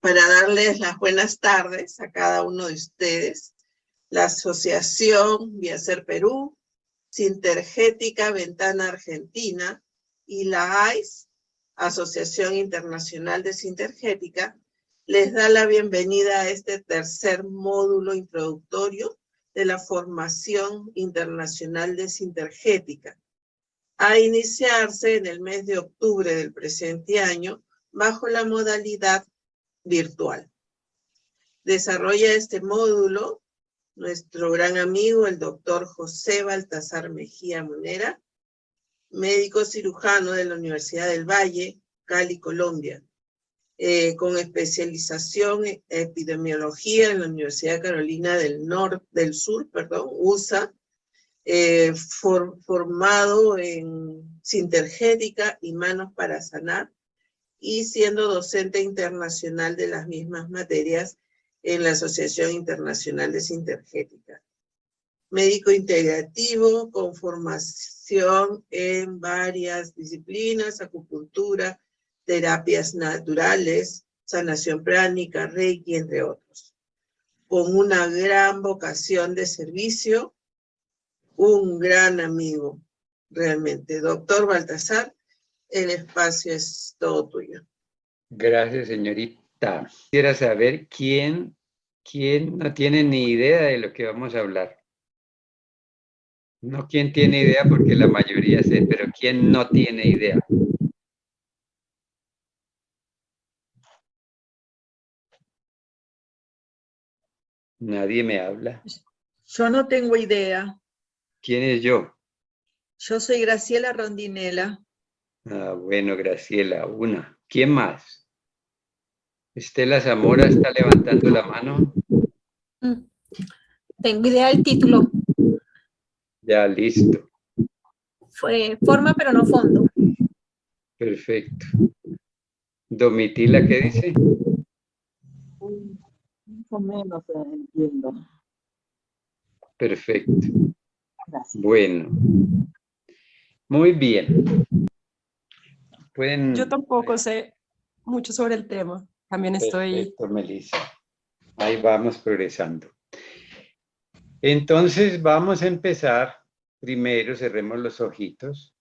para darles las buenas tardes a cada uno de ustedes. La Asociación Viacer Perú, Sintergética Ventana Argentina y la AIS, Asociación Internacional de Sintergética, les da la bienvenida a este tercer módulo introductorio de la Formación Internacional de Sintergética, a iniciarse en el mes de octubre del presente año bajo la modalidad virtual. Desarrolla este módulo nuestro gran amigo, el doctor José Baltasar Mejía Munera, médico cirujano de la Universidad del Valle, Cali, Colombia, con especialización en epidemiología en la Universidad Carolina del Sur, USA, formado en Sintergética y Manos para Sanar, y siendo docente internacional de las mismas materias en la Asociación Internacional de Sintergética. Médico integrativo con formación en varias disciplinas, acupuntura, terapias naturales, sanación pránica, reiki, entre otros. Con una gran vocación de servicio, un gran amigo, realmente. Doctor Baltasar, el espacio es todo tuyo. Gracias, señorita. Quisiera saber quién no tiene ni idea de lo que vamos a hablar. No quién tiene idea, porque la mayoría sé, pero quién no tiene idea. Nadie me habla. Yo no tengo idea. ¿Quién es yo? Yo soy Graciela Rondinella. Ah, bueno, Graciela, una. ¿Quién más? Estela Zamora está levantando la mano. Tengo idea del título. Ya, listo. Fue forma pero no fondo. Perfecto. Domitila, ¿qué dice? Más o menos entiendo. Perfecto. Gracias. Bueno. Muy bien. Pueden... Yo tampoco sé mucho sobre el tema. También estoy... Perfecto, Melissa. Ahí vamos progresando. Entonces vamos a empezar. Primero cerremos los ojitos.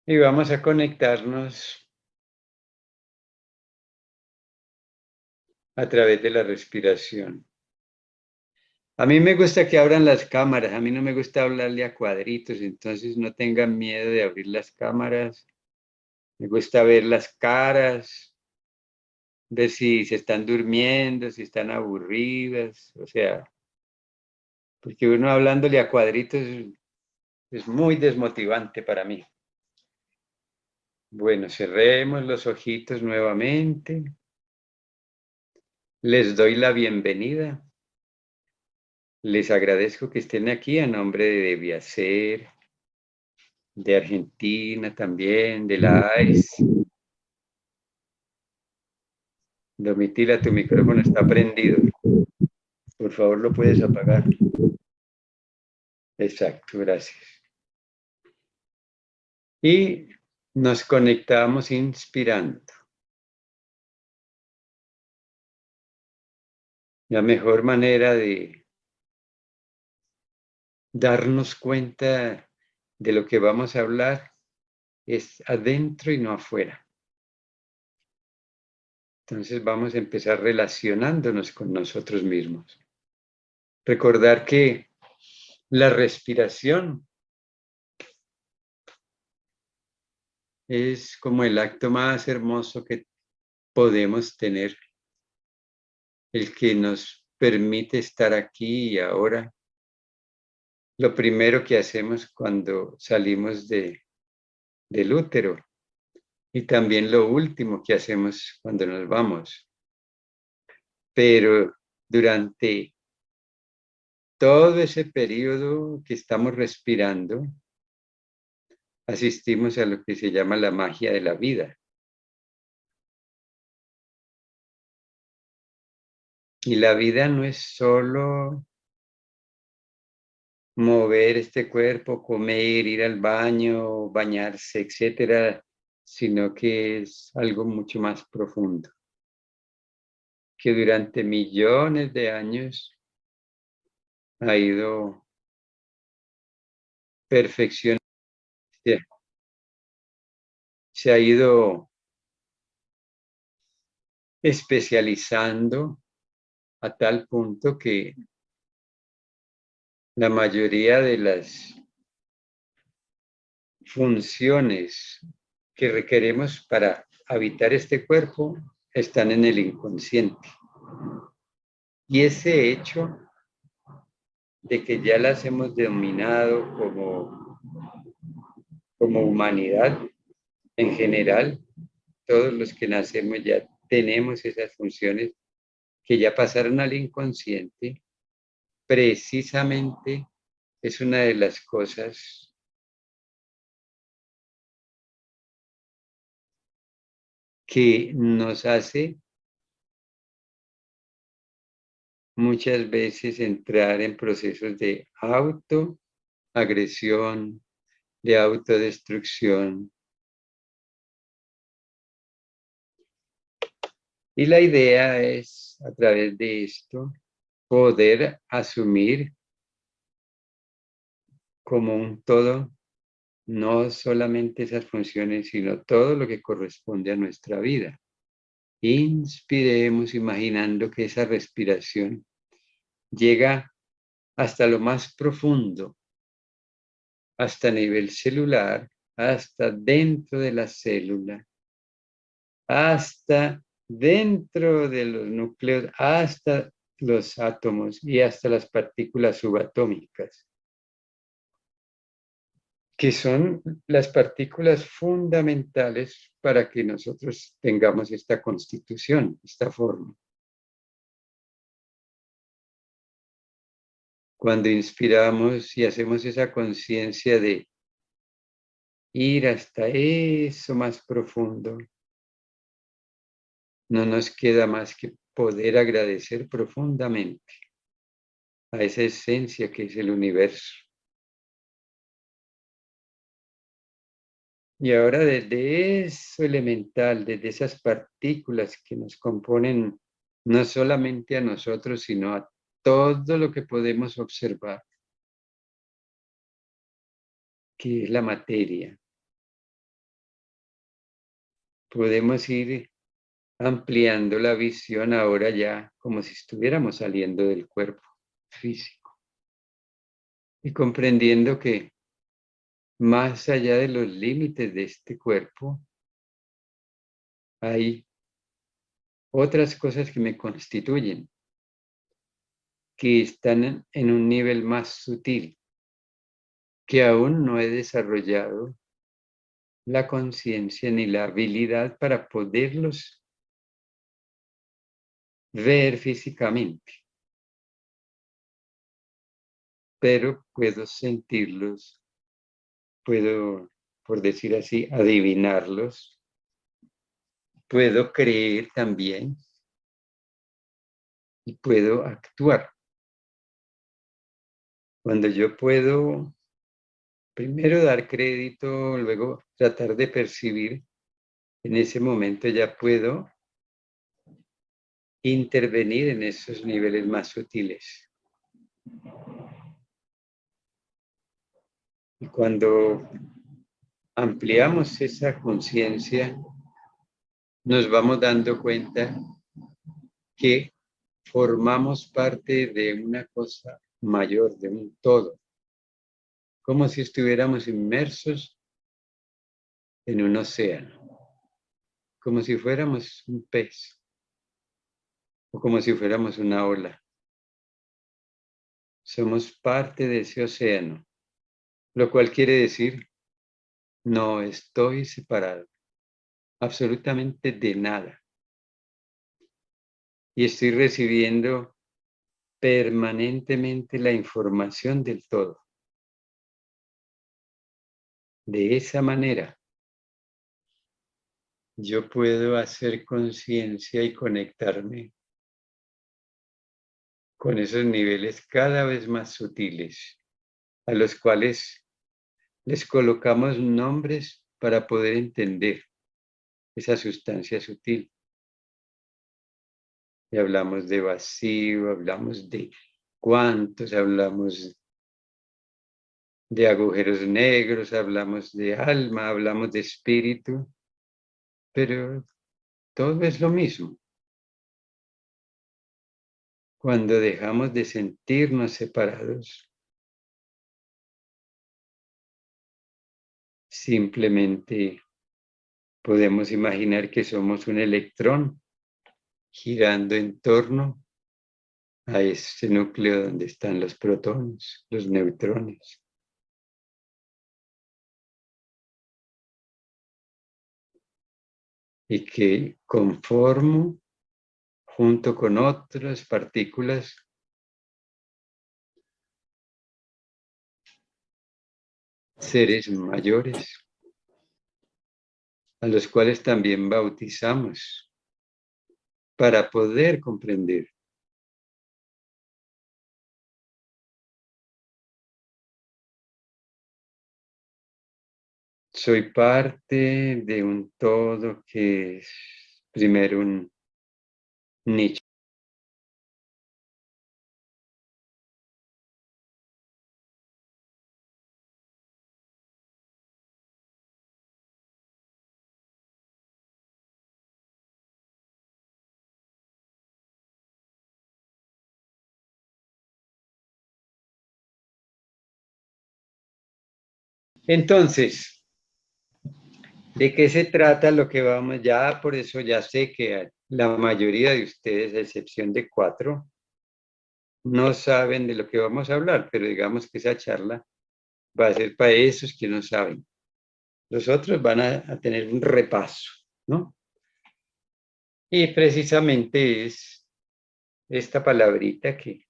Y vamos a conectarnos a través de la respiración. A mí me gusta que abran las cámaras. A mí no me gusta hablarle a cuadritos. Entonces no tengan miedo de abrir las cámaras. Me gusta ver las caras. Ver si se están durmiendo, si están aburridas. O sea, porque uno hablándole a cuadritos es muy desmotivante para mí. Bueno, cerremos los ojitos nuevamente. Les doy la bienvenida. Les agradezco que estén aquí a nombre de Viacer, de Argentina también, de la AIS. Domitila, tu micrófono está prendido. Por favor, lo puedes apagar. Exacto, gracias. Y nos conectamos inspirando. La mejor manera de darnos cuenta de lo que vamos a hablar es adentro y no afuera. Entonces vamos a empezar relacionándonos con nosotros mismos. Recordar que la respiración es como el acto más hermoso que podemos tener, el que nos permite estar aquí y ahora. Lo primero que hacemos cuando salimos del útero y también lo último que hacemos cuando nos vamos. Pero durante todo ese periodo que estamos respirando, asistimos a lo que se llama la magia de la vida. Y la vida no es solo mover este cuerpo, comer, ir al baño, bañarse, etcétera, sino que es algo mucho más profundo, que durante millones de años ha ido perfeccionando, se ha ido especializando a tal punto que la mayoría de las funciones que requeremos para habitar este cuerpo están en el inconsciente. Y ese hecho de que ya las hemos dominado como humanidad en general, todos los que nacemos ya tenemos esas funciones que ya pasaron al inconsciente, precisamente es una de las cosas que nos hace muchas veces entrar en procesos de autoagresión, de autodestrucción. Y la idea es, a través de esto, poder asumir como un todo, no solamente esas funciones, sino todo lo que corresponde a nuestra vida. Inspiremos imaginando que esa respiración llega hasta lo más profundo, hasta nivel celular, hasta dentro de la célula, hasta dentro de los núcleos, hasta los átomos y hasta las partículas subatómicas, que son las partículas fundamentales para que nosotros tengamos esta constitución, esta forma. Cuando inspiramos y hacemos esa conciencia de ir hasta eso más profundo, no nos queda más que poder agradecer profundamente a esa esencia que es el universo. Y ahora desde eso elemental, desde esas partículas que nos componen no solamente a nosotros, sino a todo lo que podemos observar, que es la materia, podemos ir ampliando la visión ahora ya como si estuviéramos saliendo del cuerpo físico y comprendiendo que más allá de los límites de este cuerpo hay otras cosas que me constituyen, que están en un nivel más sutil, que aún no he desarrollado la conciencia ni la habilidad para poderlos ver físicamente, pero puedo sentirlos, puedo, por decir así, adivinarlos, puedo creer también y puedo actuar. Cuando yo puedo primero dar crédito, luego tratar de percibir, en ese momento ya puedo intervenir en esos niveles más sutiles. Y cuando ampliamos esa conciencia, nos vamos dando cuenta que formamos parte de una cosa mayor, de un todo, como si estuviéramos inmersos en un océano, como si fuéramos un pez o como si fuéramos una ola. Somos parte de ese océano, lo cual quiere decir, no estoy separado absolutamente de nada. Y estoy recibiendo permanentemente la información del todo. De esa manera, yo puedo hacer conciencia y conectarme con esos niveles cada vez más sutiles, a los cuales les colocamos nombres para poder entender. esa sustancia sutil. Y hablamos de vacío, hablamos de cuantos, hablamos de agujeros negros, hablamos de alma, hablamos de espíritu, pero todo es lo mismo. Cuando dejamos de sentirnos separados, simplemente podemos imaginar que somos un electrón girando en torno a ese núcleo donde están los protones, los neutrones. Y que conformo junto con otras partículas seres mayores, a los cuales también bautizamos para poder comprender. Soy parte de un todo que es primero un nicho. Entonces, ¿de qué se trata lo que vamos? Ya por eso ya sé que la mayoría de ustedes, a excepción de 4, no saben de lo que vamos a hablar, pero digamos que esa charla va a ser para esos que no saben. Los otros van a tener un repaso, ¿no? Y precisamente es esta palabrita que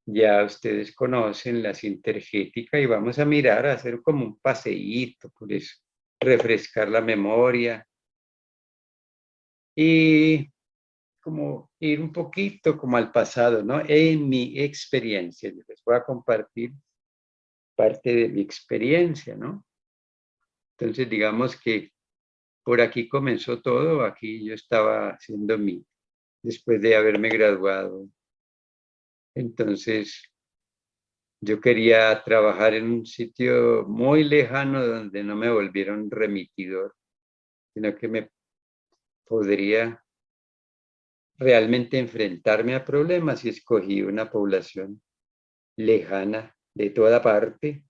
ya ustedes conocen, la sintergética, y vamos a mirar, a hacer como un paseíto, por eso, refrescar la memoria y como ir un poquito como al pasado, ¿no? En mi experiencia, yo les voy a compartir parte de mi experiencia, ¿no? Entonces, digamos que por aquí comenzó todo, aquí yo estaba haciendo después de haberme graduado. Entonces, yo quería trabajar en un sitio muy lejano donde no me volviera un remitidor, sino que me podría realmente enfrentarme a problemas y escogí una población lejana de toda parte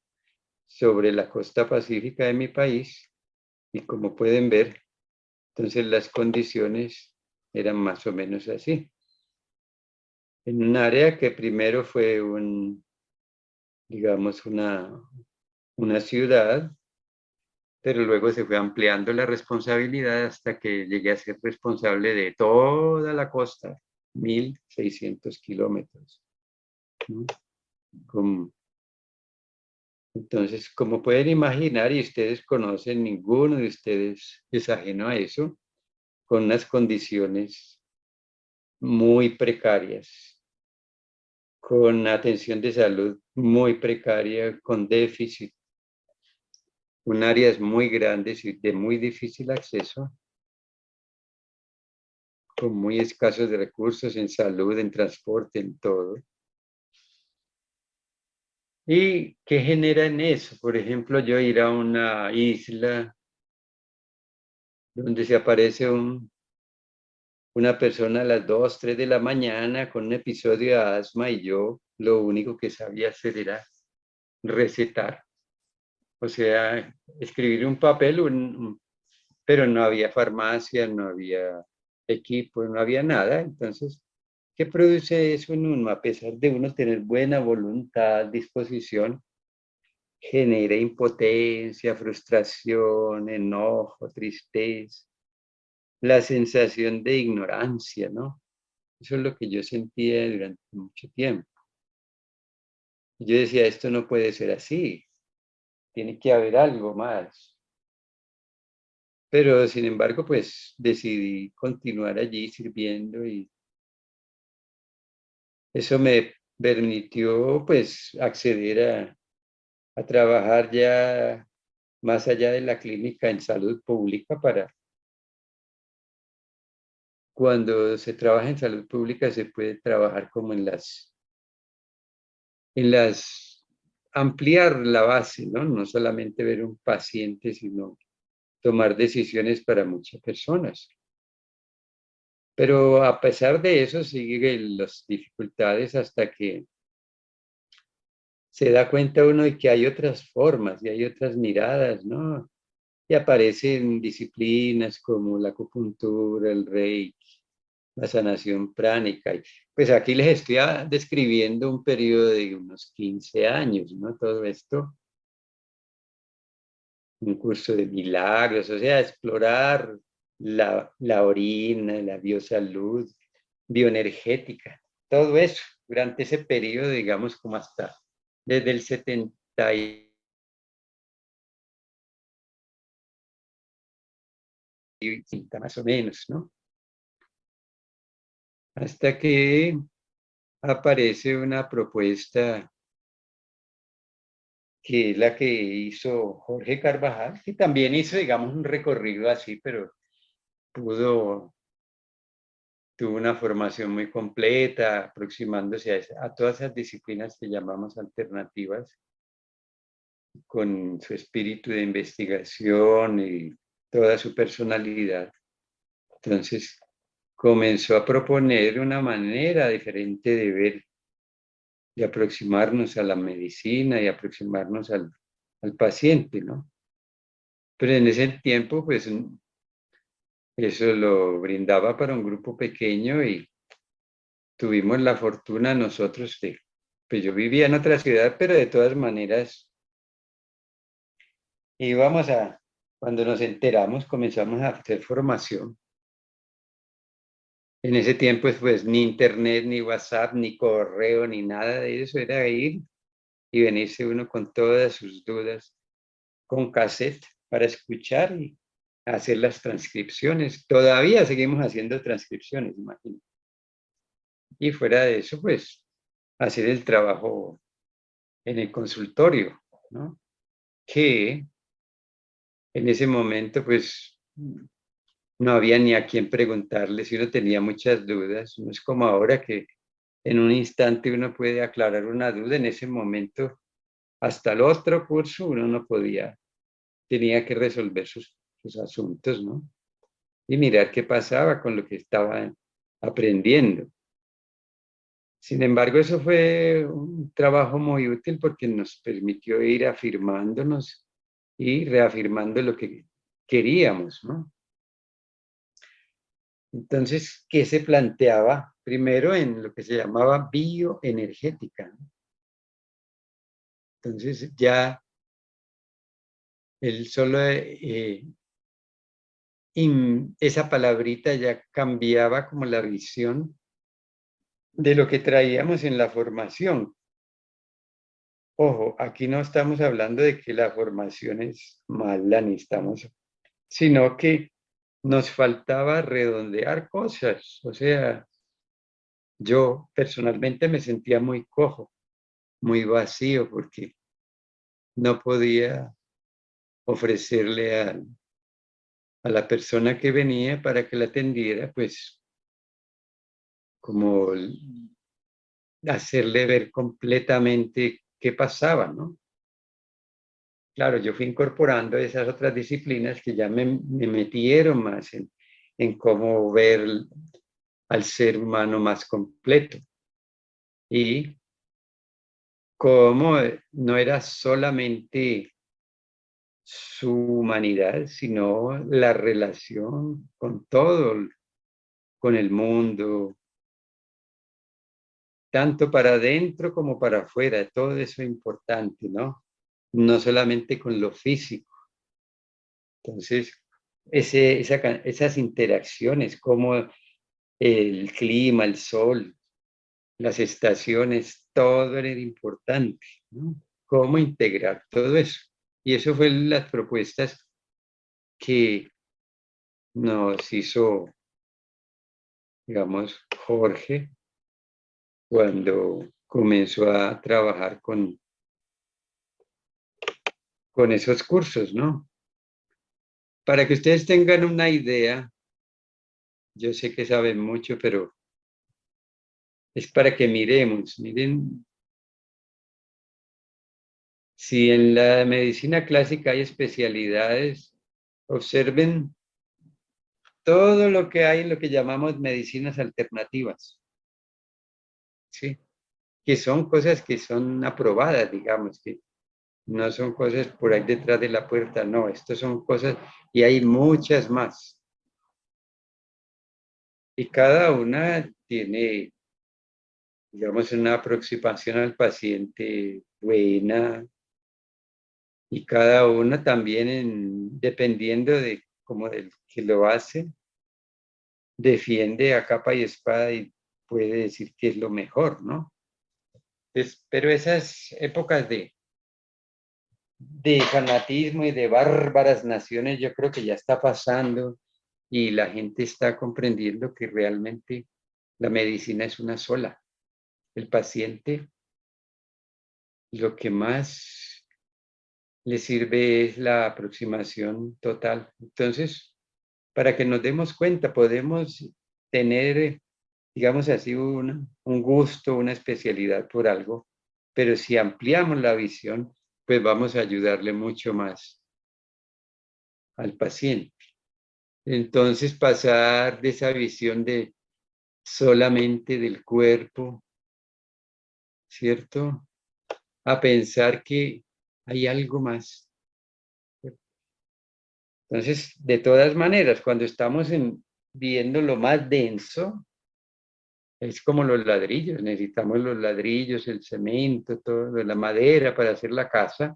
sobre la costa pacífica de mi país y como pueden ver, entonces las condiciones eran más o menos así. En un área que primero fue digamos, una ciudad, pero luego se fue ampliando la responsabilidad hasta que llegué a ser responsable de toda la costa, 1.600 kilómetros, ¿no? Entonces, como pueden imaginar, y ustedes conocen, ninguno de ustedes es ajeno a eso, con unas condiciones muy precarias, con atención de salud muy precaria, con déficit, un áreas muy grandes y de muy difícil acceso, con muy escasos de recursos en salud, en transporte, en todo. ¿Y qué genera en eso? Por ejemplo, yo ir a una isla donde se aparece una persona a las 2, 3 de la mañana con un episodio de asma y yo lo único que sabía hacer era recetar. O sea, escribir un papel, pero no había farmacia, no había equipo, no había nada. Entonces, ¿qué produce eso en uno? A pesar de uno tener buena voluntad, disposición, genera impotencia, frustración, enojo, tristeza, la sensación de ignorancia, ¿no? Eso es lo que yo sentía durante mucho tiempo. Yo decía, esto no puede ser así, tiene que haber algo más. Pero sin embargo, pues decidí continuar allí sirviendo y eso me permitió pues acceder a trabajar ya más allá de la clínica en salud pública para cuando se trabaja en salud pública se puede trabajar como en ampliar la base, ¿no? No solamente ver un paciente, sino tomar decisiones para muchas personas. Pero a pesar de eso, siguen las dificultades hasta que se da cuenta uno de que hay otras formas y hay otras miradas, ¿no? Y aparecen disciplinas como la acupuntura, el reiki, la sanación pránica. Pues aquí les estoy describiendo un periodo de unos 15 años, ¿no? Todo esto, un curso de milagros, o sea, explorar la orina, la biosalud, bioenergética, todo eso durante ese periodo, digamos, como hasta desde el 70 más o menos, ¿no? Hasta que aparece una propuesta que es la que hizo Jorge Carvajal, que también hizo, digamos, un recorrido así, pero tuvo una formación muy completa, aproximándose a todas esas disciplinas que llamamos alternativas, con su espíritu de investigación y toda su personalidad. Entonces, comenzó a proponer una manera diferente de ver, de aproximarnos a la medicina y aproximarnos al paciente, ¿no? Pero en ese tiempo, pues, eso lo brindaba para un grupo pequeño y tuvimos la fortuna nosotros de, pues yo vivía en otra ciudad, pero de todas maneras cuando nos enteramos, comenzamos a hacer formación. En ese tiempo, pues ni internet, ni WhatsApp, ni correo, ni nada de eso, era ir y venirse uno con todas sus dudas, con cassette para escuchar y hacer las transcripciones. Todavía seguimos haciendo transcripciones, imagínate. Y fuera de eso, pues, hacer el trabajo en el consultorio, ¿no? Que en ese momento, pues, no había ni a quién preguntarle si uno tenía muchas dudas. No es como ahora que en un instante uno puede aclarar una duda. En ese momento, hasta el otro curso, uno no podía, tenía que resolver sus asuntos, ¿no? Y mirar qué pasaba con lo que estaba aprendiendo. Sin embargo, eso fue un trabajo muy útil porque nos permitió ir afirmándonos y reafirmando lo que queríamos, ¿no? Entonces, ¿qué se planteaba? Primero en lo que se llamaba bioenergética, ¿no? Entonces, ya el solo, esa palabrita ya cambiaba como la visión de lo que traíamos en la formación. Ojo, aquí no estamos hablando de que la formación es mala, ni estamos, sino que nos faltaba redondear cosas. O sea, yo personalmente me sentía muy cojo, muy vacío, porque no podía ofrecerle a la persona que venía para que la atendiera, pues como hacerle ver completamente qué pasaba, ¿no? Claro, yo fui incorporando esas otras disciplinas que ya me metieron más en cómo ver al ser humano más completo. Y cómo no era solamente su humanidad, sino la relación con todo, con el mundo, tanto para adentro como para afuera, todo eso es importante, ¿no? No solamente con lo físico. Entonces, esas interacciones, como el clima, el sol, las estaciones, todo era importante, ¿no? Cómo integrar todo eso. Y eso fue las propuestas que nos hizo, digamos, Jorge cuando comenzó a trabajar con esos cursos, ¿no? Para que ustedes tengan una idea, Yo sé que saben mucho, pero es para que miremos. Miren, si en la medicina clásica hay especialidades, observen todo lo que hay en lo que llamamos medicinas alternativas, ¿sí? Que son cosas que son aprobadas, digamos, que no son cosas por ahí detrás de la puerta, no, estas son cosas, y hay muchas más. Y cada una tiene, digamos, una aproximación al paciente buena, y cada una también, dependiendo de cómo el que lo hace, defiende a capa y espada y puede decir que es lo mejor, ¿no? Pero esas épocas de fanatismo y de bárbaras naciones, yo creo que ya está pasando y la gente está comprendiendo que realmente la medicina es una sola. El paciente, lo que más le sirve es la aproximación total. Entonces, para que nos demos cuenta, podemos tener, digamos así, un gusto, una especialidad por algo, pero si ampliamos la visión, pues vamos a ayudarle mucho más al paciente. Entonces, pasar de esa visión de solamente del cuerpo, ¿cierto? A pensar que hay algo más. Entonces, de todas maneras, cuando estamos viendo lo más denso, es como los ladrillos, necesitamos los ladrillos, el cemento, todo, la madera para hacer la casa.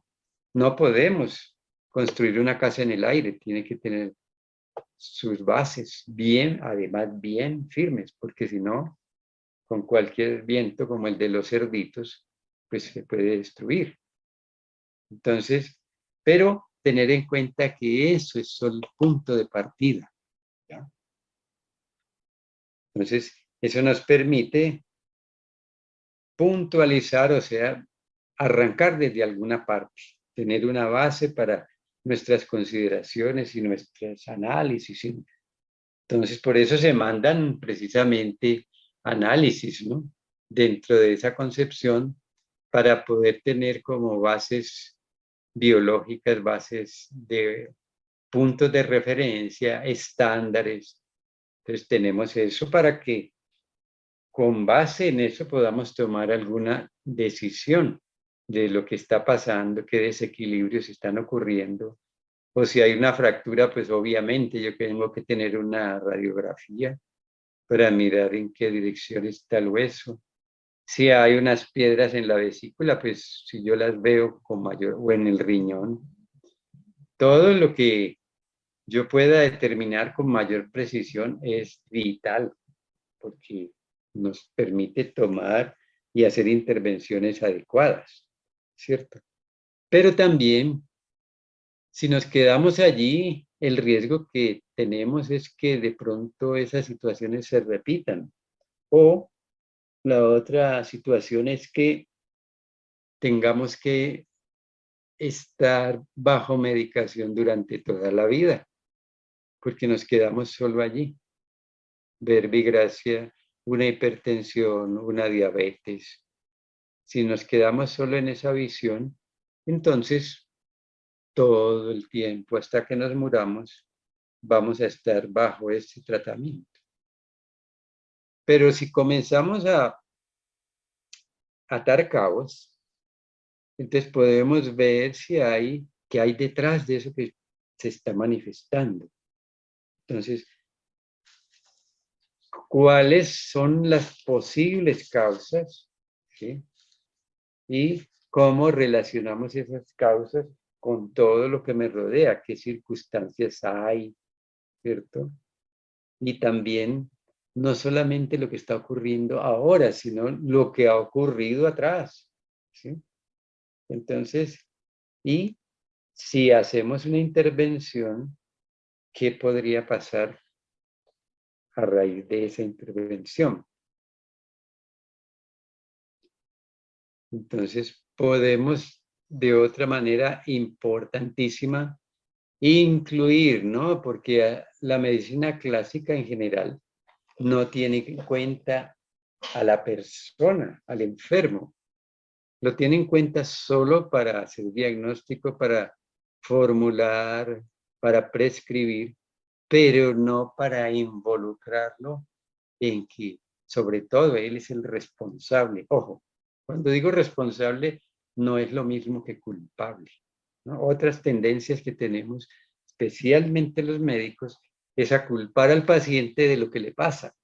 No podemos construir una casa en el aire, tiene que tener sus bases bien, además bien firmes, porque si no, con cualquier viento como el de los cerditos, pues se puede destruir. Entonces, pero tener en cuenta que eso es solo el punto de partida, ¿ya? Entonces, eso nos permite puntualizar, o sea, arrancar desde alguna parte, tener una base para nuestras consideraciones y nuestros análisis. Entonces, por eso se mandan precisamente análisis, ¿no? Dentro de esa concepción, para poder tener como bases biológicas, bases de puntos de referencia, estándares. Entonces, tenemos eso para que con base en eso podamos tomar alguna decisión de lo que está pasando, qué desequilibrios están ocurriendo, o si hay una fractura, pues obviamente yo tengo que tener una radiografía para mirar en qué dirección está el hueso. Si hay unas piedras en la vesícula, pues si yo las veo con mayor, o en el riñón, todo lo que yo pueda determinar con mayor precisión es vital, porque nos permite tomar y hacer intervenciones adecuadas, ¿cierto? Pero también, si nos quedamos allí, el riesgo que tenemos es que de pronto esas situaciones se repitan. O la otra situación es que tengamos que estar bajo medicación durante toda la vida, porque nos quedamos solo allí. Verbigracia, una hipertensión, una diabetes. Si nos quedamos solo en esa visión, entonces todo el tiempo hasta que nos muramos vamos a estar bajo este tratamiento. Pero si comenzamos a atar cabos, entonces podemos ver si hay, qué hay detrás de eso que se está manifestando. Entonces, ¿cuáles son las posibles causas? ¿Sí? Y cómo relacionamos esas causas con todo lo que me rodea, qué circunstancias hay, ¿cierto? Y también no solamente lo que está ocurriendo ahora, sino lo que ha ocurrido atrás, ¿sí? Entonces, y si hacemos una intervención, ¿qué podría pasar a raíz de esa intervención? Entonces, podemos de otra manera importantísima incluir, ¿no? Porque la medicina clásica en general no tiene en cuenta a la persona, al enfermo. Lo tiene en cuenta solo para hacer diagnóstico, para formular, para prescribir, pero no para involucrarlo en que, sobre todo, él es el responsable. Ojo, cuando digo responsable, no es lo mismo que culpable, ¿no? Otras tendencias que tenemos, especialmente los médicos, es a culpar al paciente de lo que le pasa.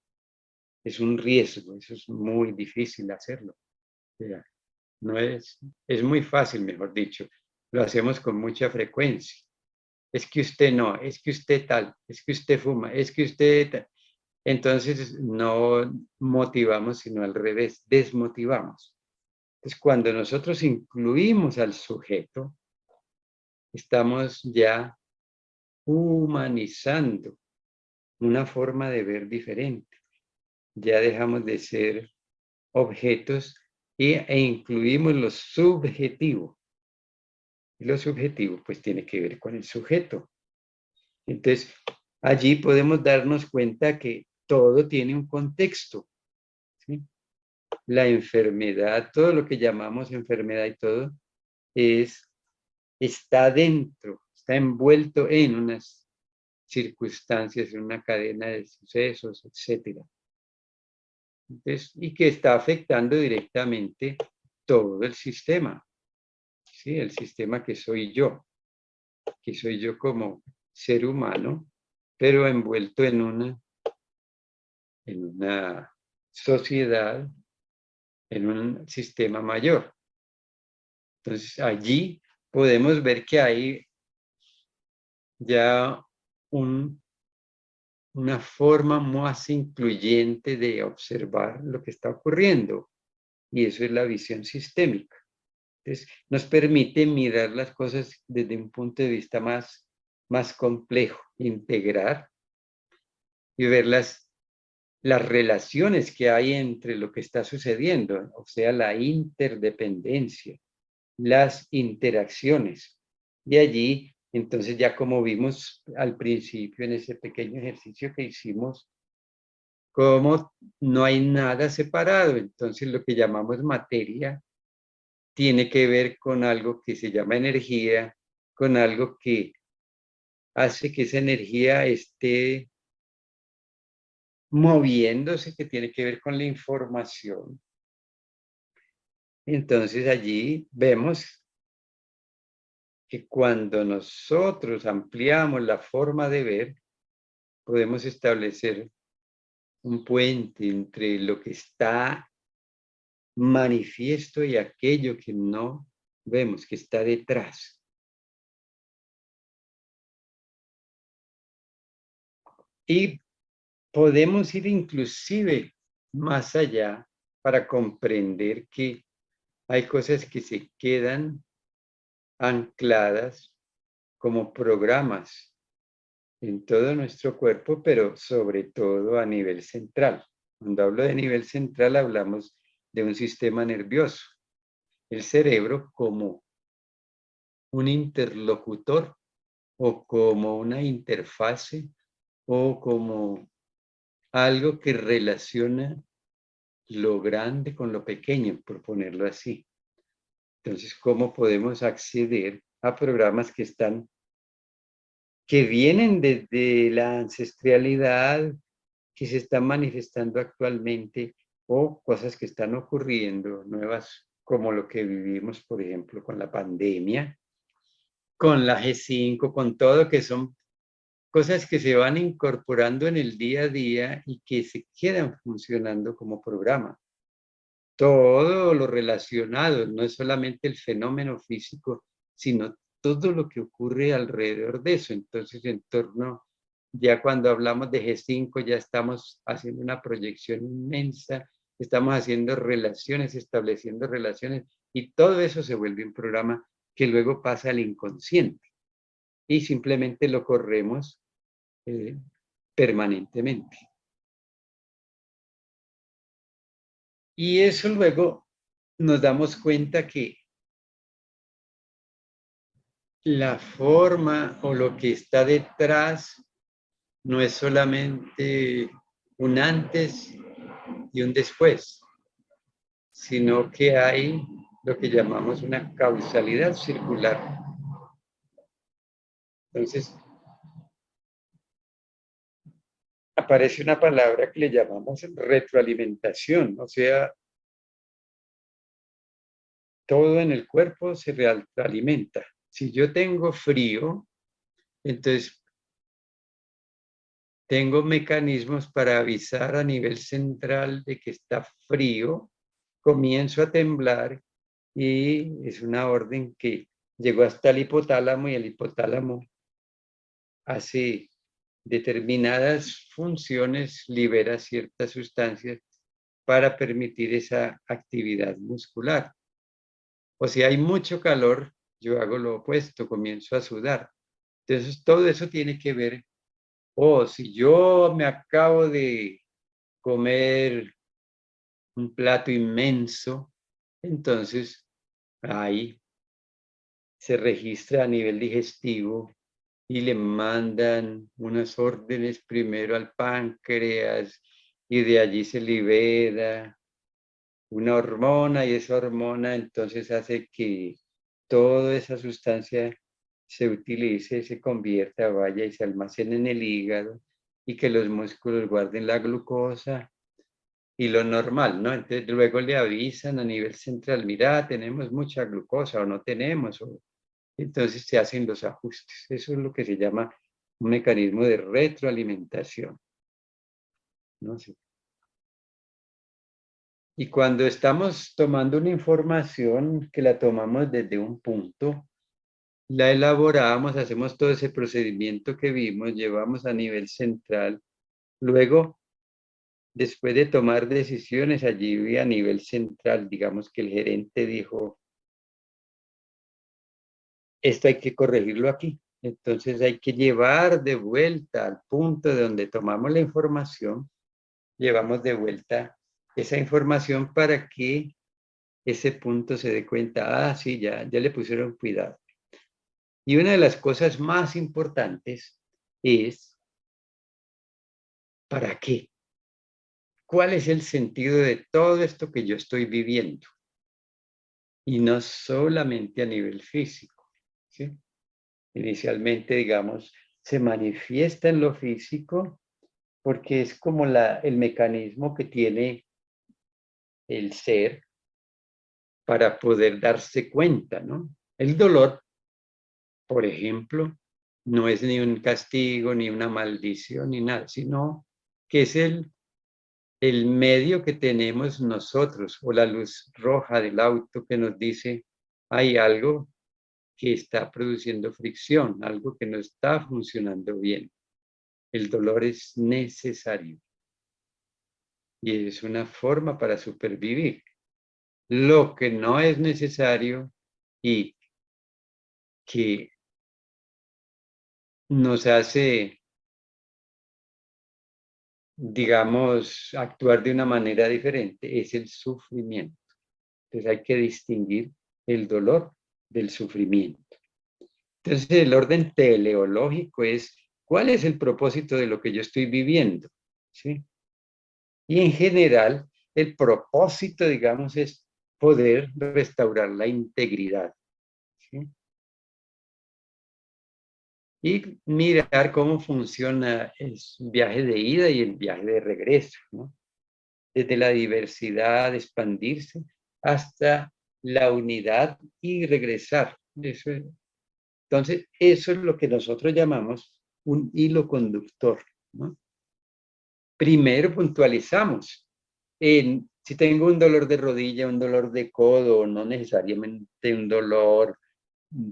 Es un riesgo, eso es muy difícil hacerlo. Ya, no es muy fácil, mejor dicho. Lo hacemos con mucha frecuencia. Es que usted no, es que usted tal, es que usted fuma, es que usted tal. Entonces no motivamos, sino al revés, desmotivamos. Entonces cuando nosotros incluimos al sujeto, estamos ya humanizando una forma de ver diferente. Ya dejamos de ser objetos e incluimos lo subjetivo. Y lo subjetivo pues tiene que ver con el sujeto. Entonces allí podemos darnos cuenta que todo tiene un contexto, ¿sí? La enfermedad, todo lo que llamamos enfermedad y todo, está dentro, está envuelto en unas circunstancias, en una cadena de sucesos, etc. Entonces, y que está afectando directamente todo el sistema, ¿sí? El sistema que soy yo como ser humano, pero envuelto en una sociedad, en un sistema mayor. Entonces, allí podemos ver que hay ya una forma más incluyente de observar lo que está ocurriendo, y eso es la visión sistémica. Entonces, nos permite mirar las cosas desde un punto de vista más complejo, integrar y ver las relaciones que hay entre lo que está sucediendo, o sea, la interdependencia, las interacciones. De allí, entonces, ya como vimos al principio en ese pequeño ejercicio que hicimos, como no hay nada separado, entonces lo que llamamos materia tiene que ver con algo que se llama energía, con algo que hace que esa energía esté moviéndose, que tiene que ver con la información. Entonces allí vemos que cuando nosotros ampliamos la forma de ver, podemos establecer un puente entre lo que está manifiesto y aquello que no vemos, que está detrás. Y podemos ir inclusive más allá para comprender que hay cosas que se quedan ancladas como programas en todo nuestro cuerpo, pero sobre todo a nivel central. Cuando hablo de nivel central, hablamos de un sistema nervioso. El cerebro como un interlocutor o como una interfase o como algo que relaciona lo grande con lo pequeño, por ponerlo así. Entonces, ¿cómo podemos acceder a programas que vienen desde la ancestralidad, que se están manifestando actualmente, o cosas que están ocurriendo nuevas, como lo que vivimos, por ejemplo, con la pandemia, con la G5, con todo, que son cosas que se van incorporando en el día a día y que se quedan funcionando como programa. Todo lo relacionado, no es solamente el fenómeno físico, sino todo lo que ocurre alrededor de eso. Entonces, en torno, ya cuando hablamos de G5, ya estamos haciendo una proyección inmensa, estamos haciendo relaciones, estableciendo relaciones, y todo eso se vuelve un programa que luego pasa al inconsciente y simplemente lo corremos permanentemente. Y eso luego nos damos cuenta que la forma o lo que está detrás no es solamente un antes y un después, sino que hay lo que llamamos una causalidad circular. Entonces, aparece una palabra que le llamamos retroalimentación, o sea, todo en el cuerpo se retroalimenta. Si yo tengo frío, entonces tengo mecanismos para avisar a nivel central de que está frío, comienzo a temblar y es una orden que llegó hasta el hipotálamo y el hipotálamo hace determinadas funciones, libera ciertas sustancias para permitir esa actividad muscular. O si hay mucho calor, yo hago lo opuesto, comienzo a sudar. Entonces, todo eso tiene que ver, si yo me acabo de comer un plato inmenso, entonces ahí se registra a nivel digestivo y le mandan unas órdenes primero al páncreas y de allí se libera una hormona y esa hormona entonces hace que toda esa sustancia se utilice, se convierta, vaya y se almacene en el hígado y que los músculos guarden la glucosa y lo normal, ¿no? Entonces luego le avisan a nivel central, mira, tenemos mucha glucosa o no tenemos, entonces se hacen los ajustes. Eso es lo que se llama un mecanismo de retroalimentación, ¿no? Sí. Y cuando estamos tomando una información que la tomamos desde un punto, la elaboramos, hacemos todo ese procedimiento que vimos, llevamos a nivel central, luego, después de tomar decisiones allí a nivel central, digamos que el gerente dijo, esto hay que corregirlo aquí. Entonces hay que llevar de vuelta al punto de donde tomamos la información, llevamos de vuelta esa información para que ese punto se dé cuenta, sí, ya le pusieron cuidado. Y una de las cosas más importantes es, ¿para qué? ¿Cuál es el sentido de todo esto que yo estoy viviendo? Y no solamente a nivel físico, ¿sí? Inicialmente, digamos, se manifiesta en lo físico porque es como el mecanismo que tiene el ser para poder darse cuenta, ¿no? El dolor, por ejemplo, no es ni un castigo, ni una maldición, ni nada, sino que es el medio que tenemos nosotros, o la luz roja del auto que nos dice, hay algo que está produciendo fricción, algo que no está funcionando bien. El dolor es necesario y es una forma para supervivir. Lo que no es necesario y que nos hace, digamos, actuar de una manera diferente es el sufrimiento. Entonces hay que distinguir el dolor del sufrimiento. Entonces el orden teleológico es, ¿cuál es el propósito de lo que yo estoy viviendo? ¿Sí? Y en general, el propósito, digamos, es poder restaurar la integridad. ¿Sí? Y mirar cómo funciona el viaje de ida y el viaje de regreso, ¿no? Desde la diversidad, expandirse, hasta la unidad y regresar. Entonces, eso es lo que nosotros llamamos un hilo conductor, ¿no? Primero puntualizamos. Si tengo un dolor de rodilla, un dolor de codo, no necesariamente un dolor,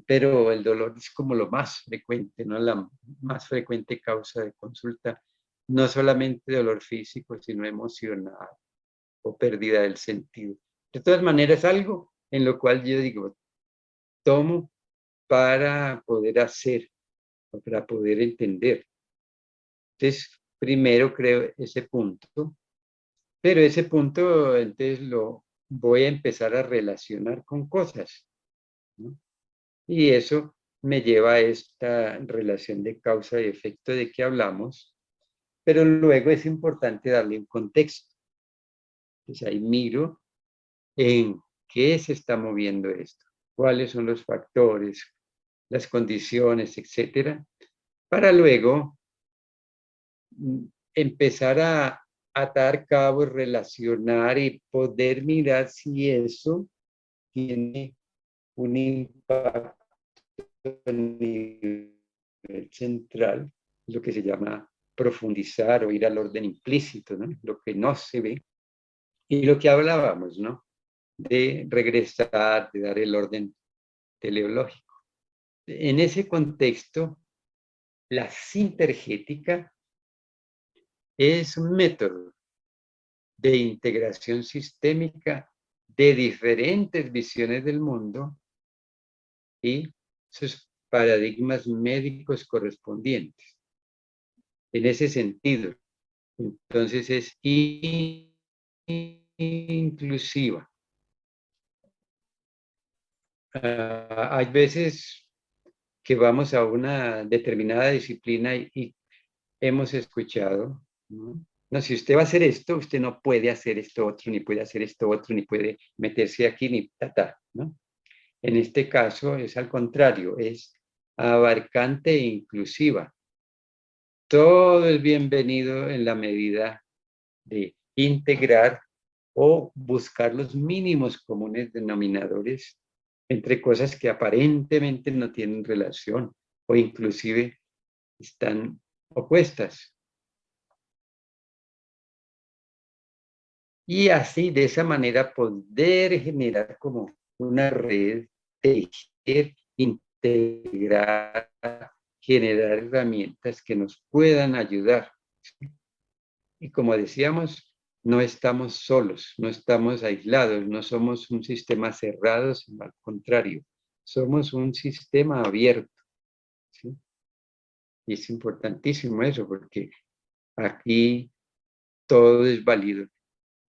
pero el dolor es como lo más frecuente, ¿no? La más frecuente causa de consulta, no solamente dolor físico, sino emocional o pérdida del sentido. De todas maneras, algo en lo cual yo digo, tomo para poder hacer, para poder entender. Entonces, primero creo ese punto, pero ese punto entonces lo voy a empezar a relacionar con cosas, ¿no? Y eso me lleva a esta relación de causa y efecto de que hablamos, pero luego es importante darle un contexto. Entonces ahí miro en qué se está moviendo esto, cuáles son los factores, las condiciones, etcétera, para luego empezar a atar cabos, relacionar y poder mirar si eso tiene un impacto a nivel central, lo que se llama profundizar o ir al orden implícito, ¿no? Lo que no se ve. Y lo que hablábamos, ¿no? De regresar, de dar el orden teleológico. En ese contexto, la sintergética es un método de integración sistémica de diferentes visiones del mundo y sus paradigmas médicos correspondientes. En ese sentido, entonces es inclusiva. Hay veces que vamos a una determinada disciplina y hemos escuchado, ¿no? No, si usted va a hacer esto, usted no puede hacer esto otro, ni puede hacer esto otro, ni puede meterse aquí, ni ta, ¿no? En este caso es al contrario, es abarcante e inclusiva. Todo es bienvenido en la medida de integrar o buscar los mínimos comunes denominadores entre cosas que aparentemente no tienen relación o inclusive están opuestas. Y así, de esa manera, poder generar como una red, tejer, integrar, generar herramientas que nos puedan ayudar. Y como decíamos, no estamos solos, no estamos aislados, no somos un sistema cerrado, sino al contrario, somos un sistema abierto, ¿sí? Y es importantísimo eso, porque aquí todo es válido.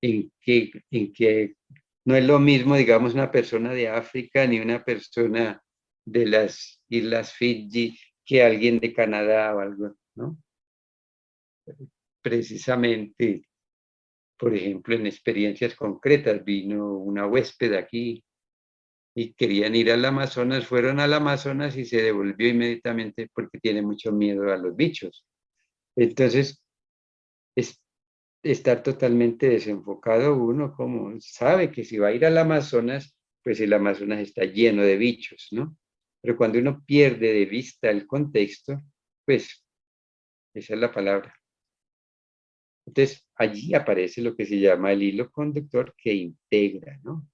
En que no es lo mismo, digamos, una persona de África ni una persona de las Islas Fiji que alguien de Canadá o algo, ¿no? Precisamente, por ejemplo, en experiencias concretas, vino una huésped aquí y querían ir al Amazonas, fueron al Amazonas y se devolvió inmediatamente porque tiene mucho miedo a los bichos. Entonces, es estar totalmente desenfocado uno, como sabe que si va a ir al Amazonas, pues el Amazonas está lleno de bichos, ¿no? Pero cuando uno pierde de vista el contexto, pues esa es la palabra. Entonces, allí aparece lo que se llama el hilo conductor que integra, ¿no?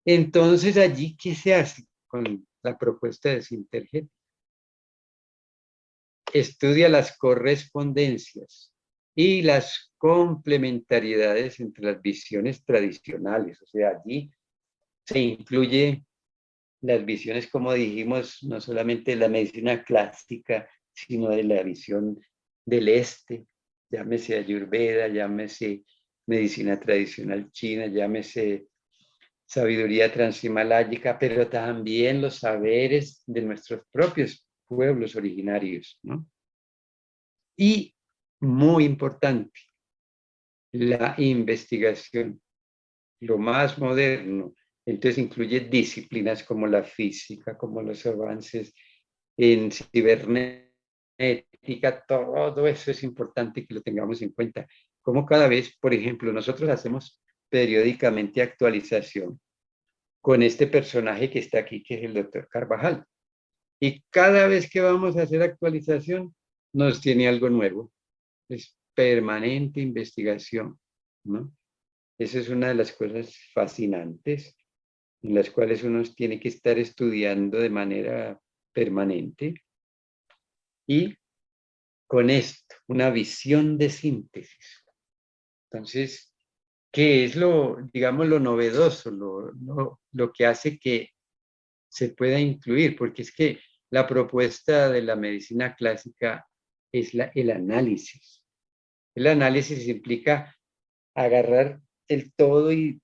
Entonces, allí, ¿qué se hace con la propuesta de Sinterget? Estudia las correspondencias y las complementariedades entre las visiones tradicionales. O sea, allí se incluye las visiones, como dijimos, no solamente de la medicina clásica, sino de la visión del este, llámese Ayurveda, llámese medicina tradicional china, llámese sabiduría transhimaláyica, pero también los saberes de nuestros propios pueblos originarios, ¿no? Y muy importante, la investigación, lo más moderno. Entonces incluye disciplinas como la física, como los avances en cibernética, todo eso es importante que lo tengamos en cuenta. Como cada vez, por ejemplo, nosotros hacemos periódicamente actualización con este personaje que está aquí, que es el doctor Carvajal. Y cada vez que vamos a hacer actualización, nos tiene algo nuevo. Es permanente investigación, ¿no? Esa es una de las cosas fascinantes en las cuales uno tiene que estar estudiando de manera permanente. Y con esto, una visión de síntesis. Entonces, ¿qué es lo, digamos, lo novedoso, lo que hace que se pueda incluir? Porque es que la propuesta de la medicina clásica es el análisis. El análisis implica agarrar el todo y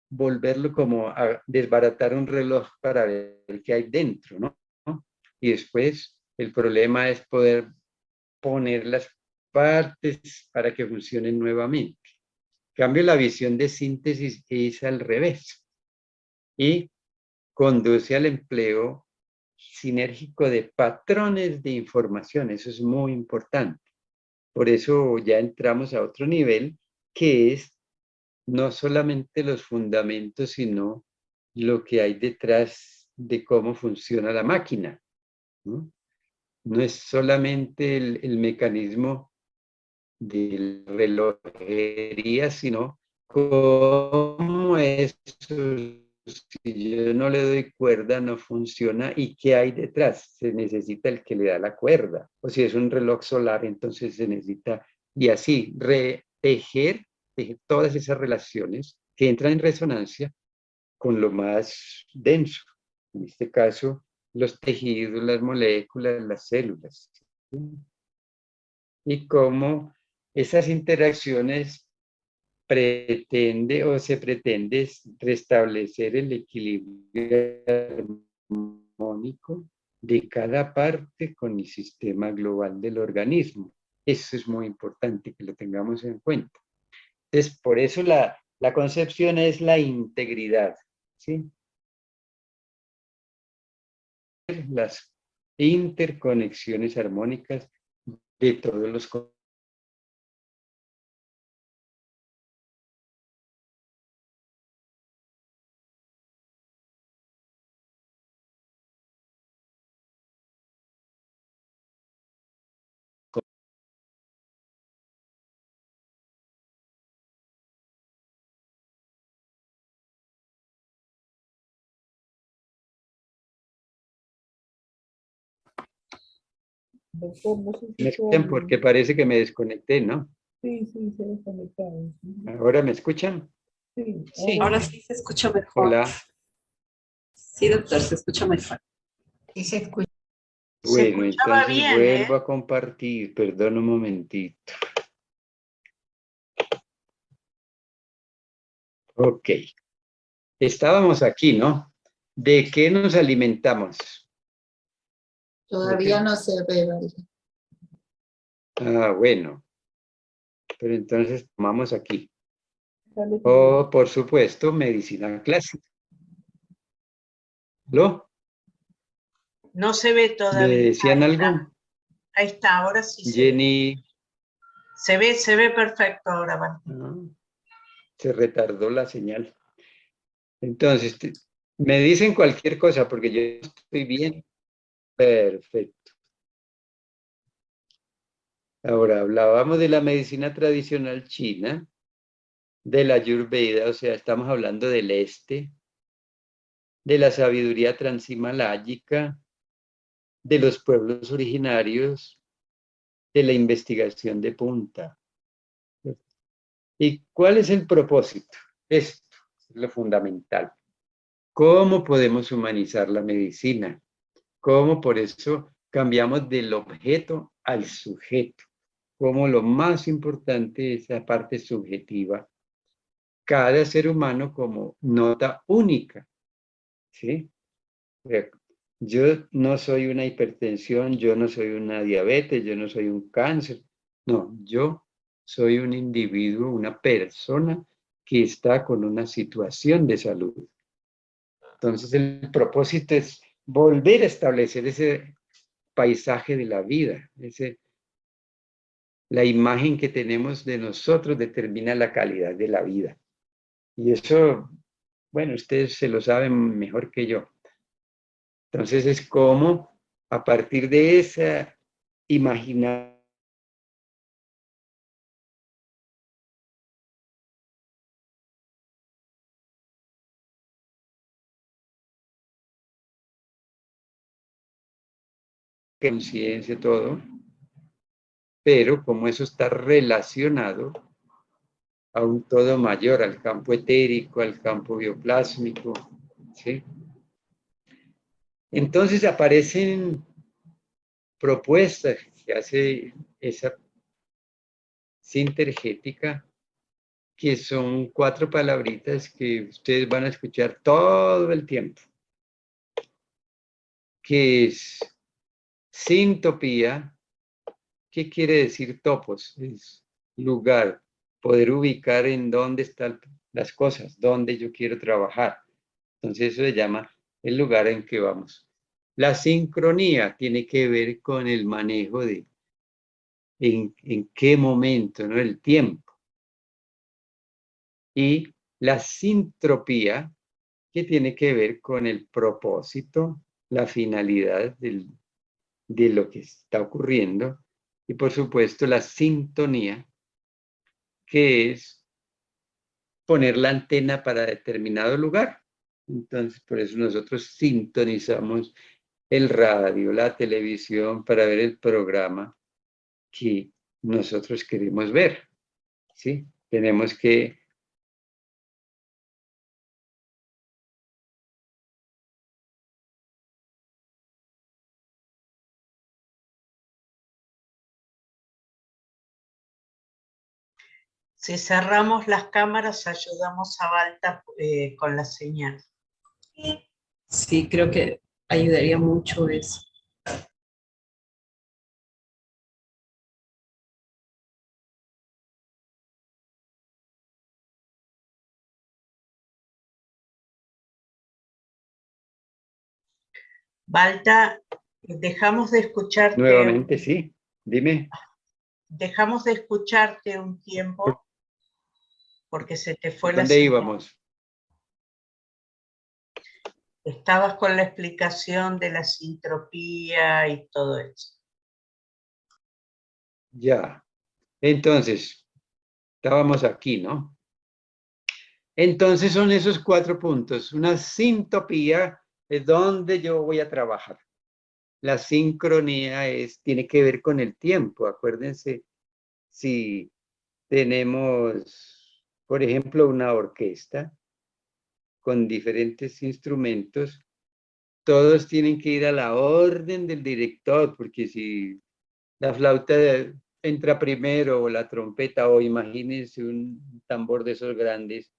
volverlo como a desbaratar un reloj para ver qué hay dentro, ¿no? Y después el problema es poder poner las partes para que funcionen nuevamente. En cambio, la visión de síntesis es al revés y conduce al empleo sinérgico de patrones de información. Eso es muy importante. Por eso ya entramos a otro nivel, que es no solamente los fundamentos, sino lo que hay detrás de cómo funciona la máquina, ¿no? No es solamente el mecanismo de la relojería, sino cómo eso, si yo no le doy cuerda, no funciona y qué hay detrás. Se necesita el que le da la cuerda. O si es un reloj solar, entonces se necesita, y así, tejer todas esas relaciones que entran en resonancia con lo más denso. En este caso, los tejidos, las moléculas, las células. ¿Sí? Y cómo esas interacciones pretende o se pretende restablecer el equilibrio armónico de cada parte con el sistema global del organismo. Eso es muy importante que lo tengamos en cuenta. Entonces, por eso la concepción es la integridad, ¿sí? Las interconexiones armónicas de todos los Doctor, no sé si ¿Me escuchan? Porque parece que me desconecté, ¿no? Sí, sí, se desconectaron. ¿Ahora me escuchan? Sí, Sí. Ahora sí se escucha mejor. Hola. Sí, doctor, se escucha mejor. Sí, se escucha. Se Bueno, escuchaba entonces bien, vuelvo a compartir. Perdón un momentito. Ok. Estábamos aquí, ¿no? ¿De qué nos alimentamos? Todavía no se ve, ¿verdad? Ah, bueno. Pero entonces tomamos aquí. Sale que Oh, por supuesto, medicina clásica. ¿Lo? No se ve ¿Me todavía. decían Ahí algo? está. Ahí está, ahora sí se ve. Jenny, Se ve perfecto ahora, Martín. se retardó la señal. Entonces, me dicen cualquier cosa porque yo estoy bien. Perfecto. Ahora, hablábamos de la medicina tradicional china, de la Ayurveda, o sea, estamos hablando del este, de la sabiduría transhimaláyica, de los pueblos originarios, de la investigación de punta. ¿Y cuál es el propósito? Esto es lo fundamental. ¿Cómo podemos humanizar la medicina? ¿Cómo por eso cambiamos del objeto al sujeto? Como lo más importante es la parte subjetiva. Cada ser humano como nota única, ¿sí? Yo no soy una hipertensión, yo no soy una diabetes, yo no soy un cáncer. No, yo soy un individuo, una persona que está con una situación de salud. Entonces el propósito es volver a establecer ese paisaje de la vida, la imagen que tenemos de nosotros determina la calidad de la vida. Y eso, bueno, ustedes se lo saben mejor que yo. Entonces es como a partir de esa imaginación conciencia, todo, pero como eso está relacionado a un todo mayor, al campo etérico, al campo bioplásmico, ¿sí? Entonces aparecen propuestas que hace esa sintergética, que son 4 palabritas que ustedes van a escuchar todo el tiempo, que es sintopía, ¿qué quiere decir topos? Es lugar, poder ubicar en dónde están las cosas, dónde yo quiero trabajar. Entonces eso se llama el lugar en que vamos. La sincronía tiene que ver con el manejo de en qué momento, ¿no? El tiempo. Y la sintropía, que tiene que ver con el propósito, la finalidad de lo que está ocurriendo. Y por supuesto la sintonía, que es poner la antena para determinado lugar. Entonces, por eso nosotros sintonizamos el radio, la televisión, para ver el programa que nosotros queremos ver, ¿sí? Tenemos que... Si cerramos las cámaras, ayudamos a Balta con la señal. Sí, creo que ayudaría mucho eso. Balta, dejamos de escucharte. Nuevamente, sí, dime. Dejamos de escucharte un tiempo porque se te fue la ¿Dónde señal. íbamos? Estabas con la explicación de la sintropía y todo eso. Ya. Entonces, estábamos aquí, ¿no? Entonces son esos 4 puntos. Una sintopía es donde yo voy a trabajar. La sincronía tiene que ver con el tiempo. Acuérdense, si tenemos, por ejemplo, una orquesta con diferentes instrumentos, todos tienen que ir a la orden del director, porque si la flauta entra primero o la trompeta, o imagínense un tambor de esos grandes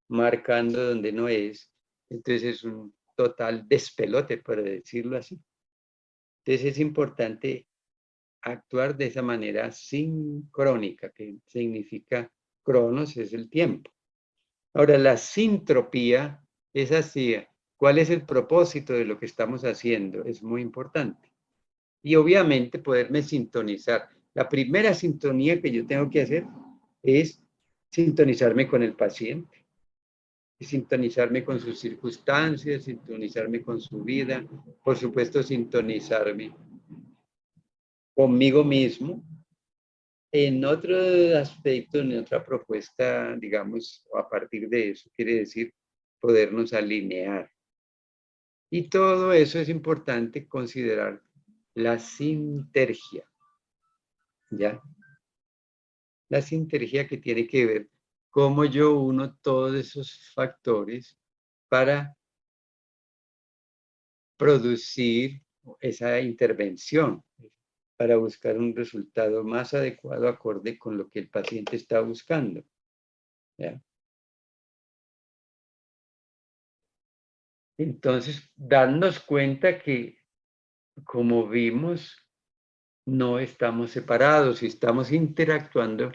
marcando donde no es, entonces es un total despelote, por decirlo así. Entonces es importante actuar de esa manera sincrónica, que significa cronos es el tiempo. Ahora, la sintropía es así. ¿Cuál es el propósito de lo que estamos haciendo? Es muy importante. Y obviamente poderme sintonizar. La primera sintonía que yo tengo que hacer es sintonizarme con el paciente, sintonizarme con sus circunstancias, sintonizarme con su vida, por supuesto sintonizarme conmigo mismo. En otro aspecto, en otra propuesta, digamos, a partir de eso, quiere decir podernos alinear. Y todo eso es importante considerar la sinergia, ¿ya? La sinergia que tiene que ver cómo yo uno todos esos factores para producir esa intervención, para buscar un resultado más adecuado, acorde con lo que el paciente está buscando, ¿ya? Entonces, darnos cuenta que, como vimos, no estamos separados y estamos interactuando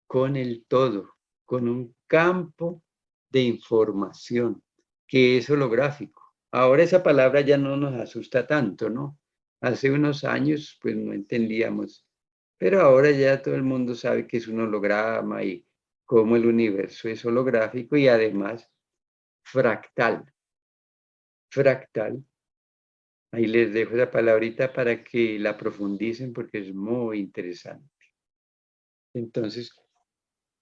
con el todo, con un campo de información que es holográfico. Ahora esa palabra ya no nos asusta tanto, ¿no? Hace unos años pues no entendíamos, pero ahora ya todo el mundo sabe que es un holograma y cómo el universo es holográfico y además fractal. Fractal. Ahí les dejo esa palabrita para que la profundicen porque es muy interesante. Entonces,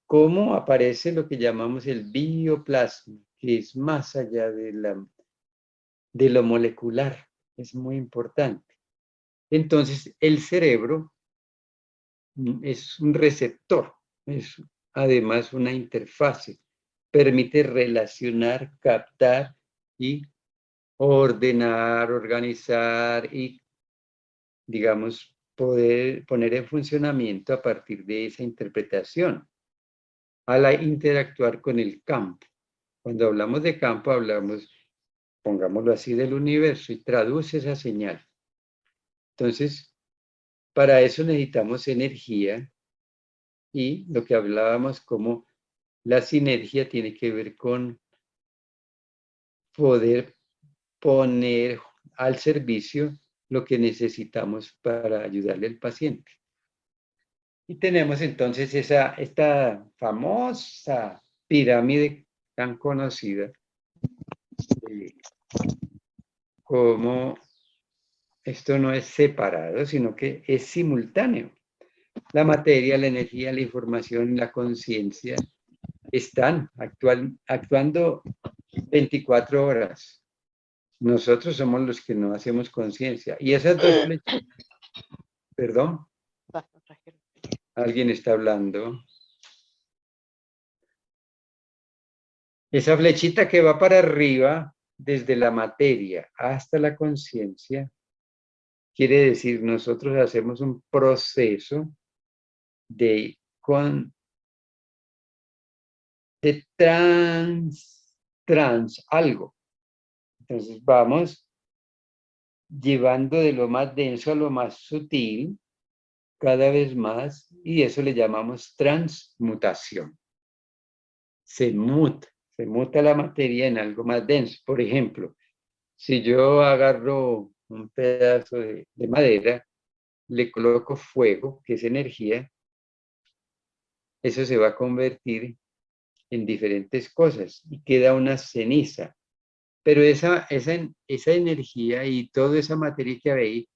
¿cómo aparece lo que llamamos el bioplasma? Que es más allá de lo molecular. Es muy importante. Entonces, el cerebro es un receptor, es además una interfase. Permite relacionar, captar y ordenar, organizar y, digamos, poder poner en funcionamiento a partir de esa interpretación, al interactuar con el campo. Cuando hablamos de campo, hablamos, pongámoslo así, del universo y traduce esa señal. Entonces, para eso necesitamos energía y lo que hablábamos como la sinergia tiene que ver con poder poner al servicio lo que necesitamos para ayudarle al paciente. Y tenemos entonces esta famosa pirámide tan conocida como esto no es separado, sino que es simultáneo. La materia, la energía, la información, la conciencia están actuando 24 horas. Nosotros somos los que no hacemos conciencia. Y esas dos flechitas, perdón, alguien está hablando. Esa flechita que va para arriba, desde la materia hasta la conciencia, quiere decir, nosotros hacemos un proceso de trans algo. Entonces vamos llevando de lo más denso a lo más sutil, cada vez más, y eso le llamamos transmutación. Se muta la materia en algo más denso. Por ejemplo, si yo agarro un pedazo de madera, le coloco fuego, que es energía, eso se va a convertir en diferentes cosas y queda una ceniza. Pero esa energía y toda esa materia que hay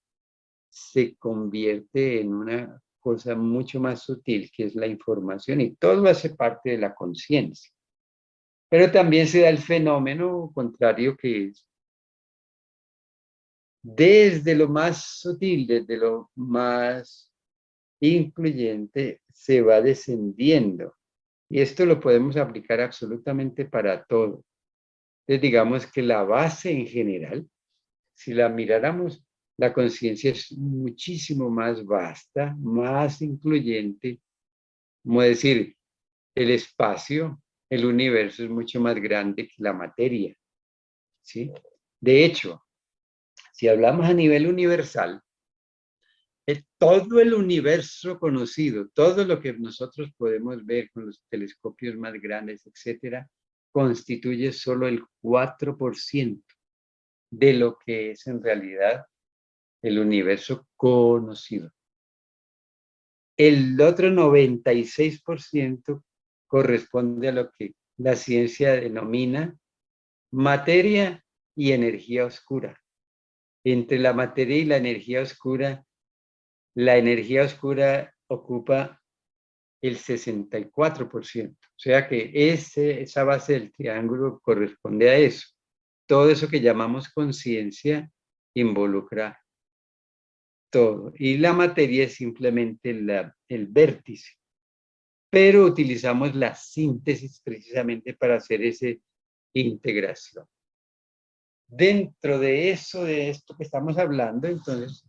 se convierte en una cosa mucho más sutil, que es la información, y todo hace parte de la conciencia. Pero también se da el fenómeno contrario, que es desde lo más sutil, desde lo más incluyente, se va descendiendo. Y esto lo podemos aplicar absolutamente para todo. Entonces, digamos que la base en general, si la miráramos, la conciencia es muchísimo más vasta, más incluyente, como decir, el espacio, el universo es mucho más grande que la materia, ¿sí? De hecho, si hablamos a nivel universal, todo el universo conocido, todo lo que nosotros podemos ver con los telescopios más grandes, etcétera, constituye solo el 4% de lo que es en realidad el universo conocido. El otro 96% corresponde a lo que la ciencia denomina materia y energía oscura. Entre la materia y la energía oscura ocupa el 64%. O sea que esa base del triángulo corresponde a eso. Todo eso que llamamos conciencia involucra todo. Y la materia es simplemente el vértice. Pero utilizamos la síntesis precisamente para hacer esa integración. Dentro de eso, de esto que estamos hablando, entonces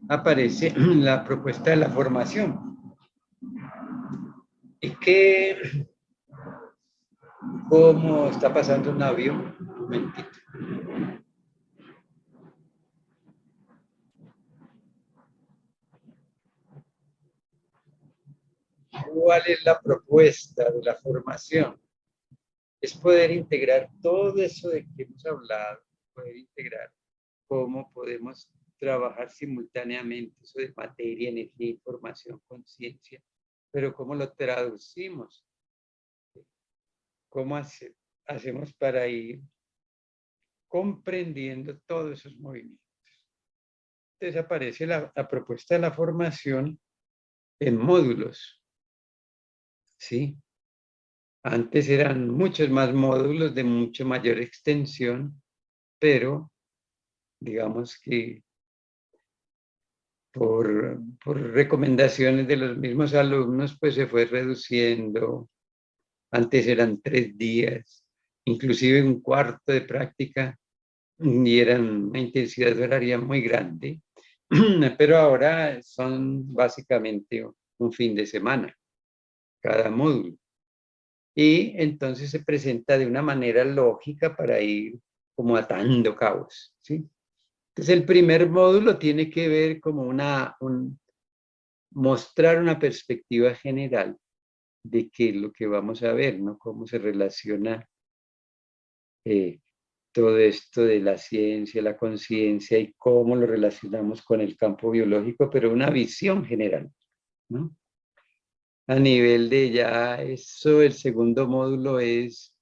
aparece la propuesta de la formación. ¿Y cómo está pasando un avión? Un momentito. ¿Cuál es la propuesta de la formación? Es poder integrar todo eso de que hemos hablado, poder integrar cómo podemos trabajar simultáneamente eso de materia, energía, información, conciencia, pero cómo lo traducimos, cómo hacemos para ir comprendiendo todos esos movimientos. Entonces aparece la propuesta de la formación en módulos, ¿sí? Antes eran muchos más módulos de mucho mayor extensión, pero digamos que por recomendaciones de los mismos alumnos, pues se fue reduciendo. Antes eran 3 días, inclusive un cuarto de práctica, y eran una intensidad horaria muy grande, pero ahora son básicamente un fin de semana, cada módulo. Y entonces se presenta de una manera lógica para ir como atando cabos, ¿sí? Entonces el primer módulo tiene que ver como mostrar una perspectiva general de qué es lo que vamos a ver, ¿no? Cómo se relaciona todo esto de la ciencia, la conciencia y cómo lo relacionamos con el campo biológico, pero una visión general, ¿no? A nivel de ya eso, el segundo módulo es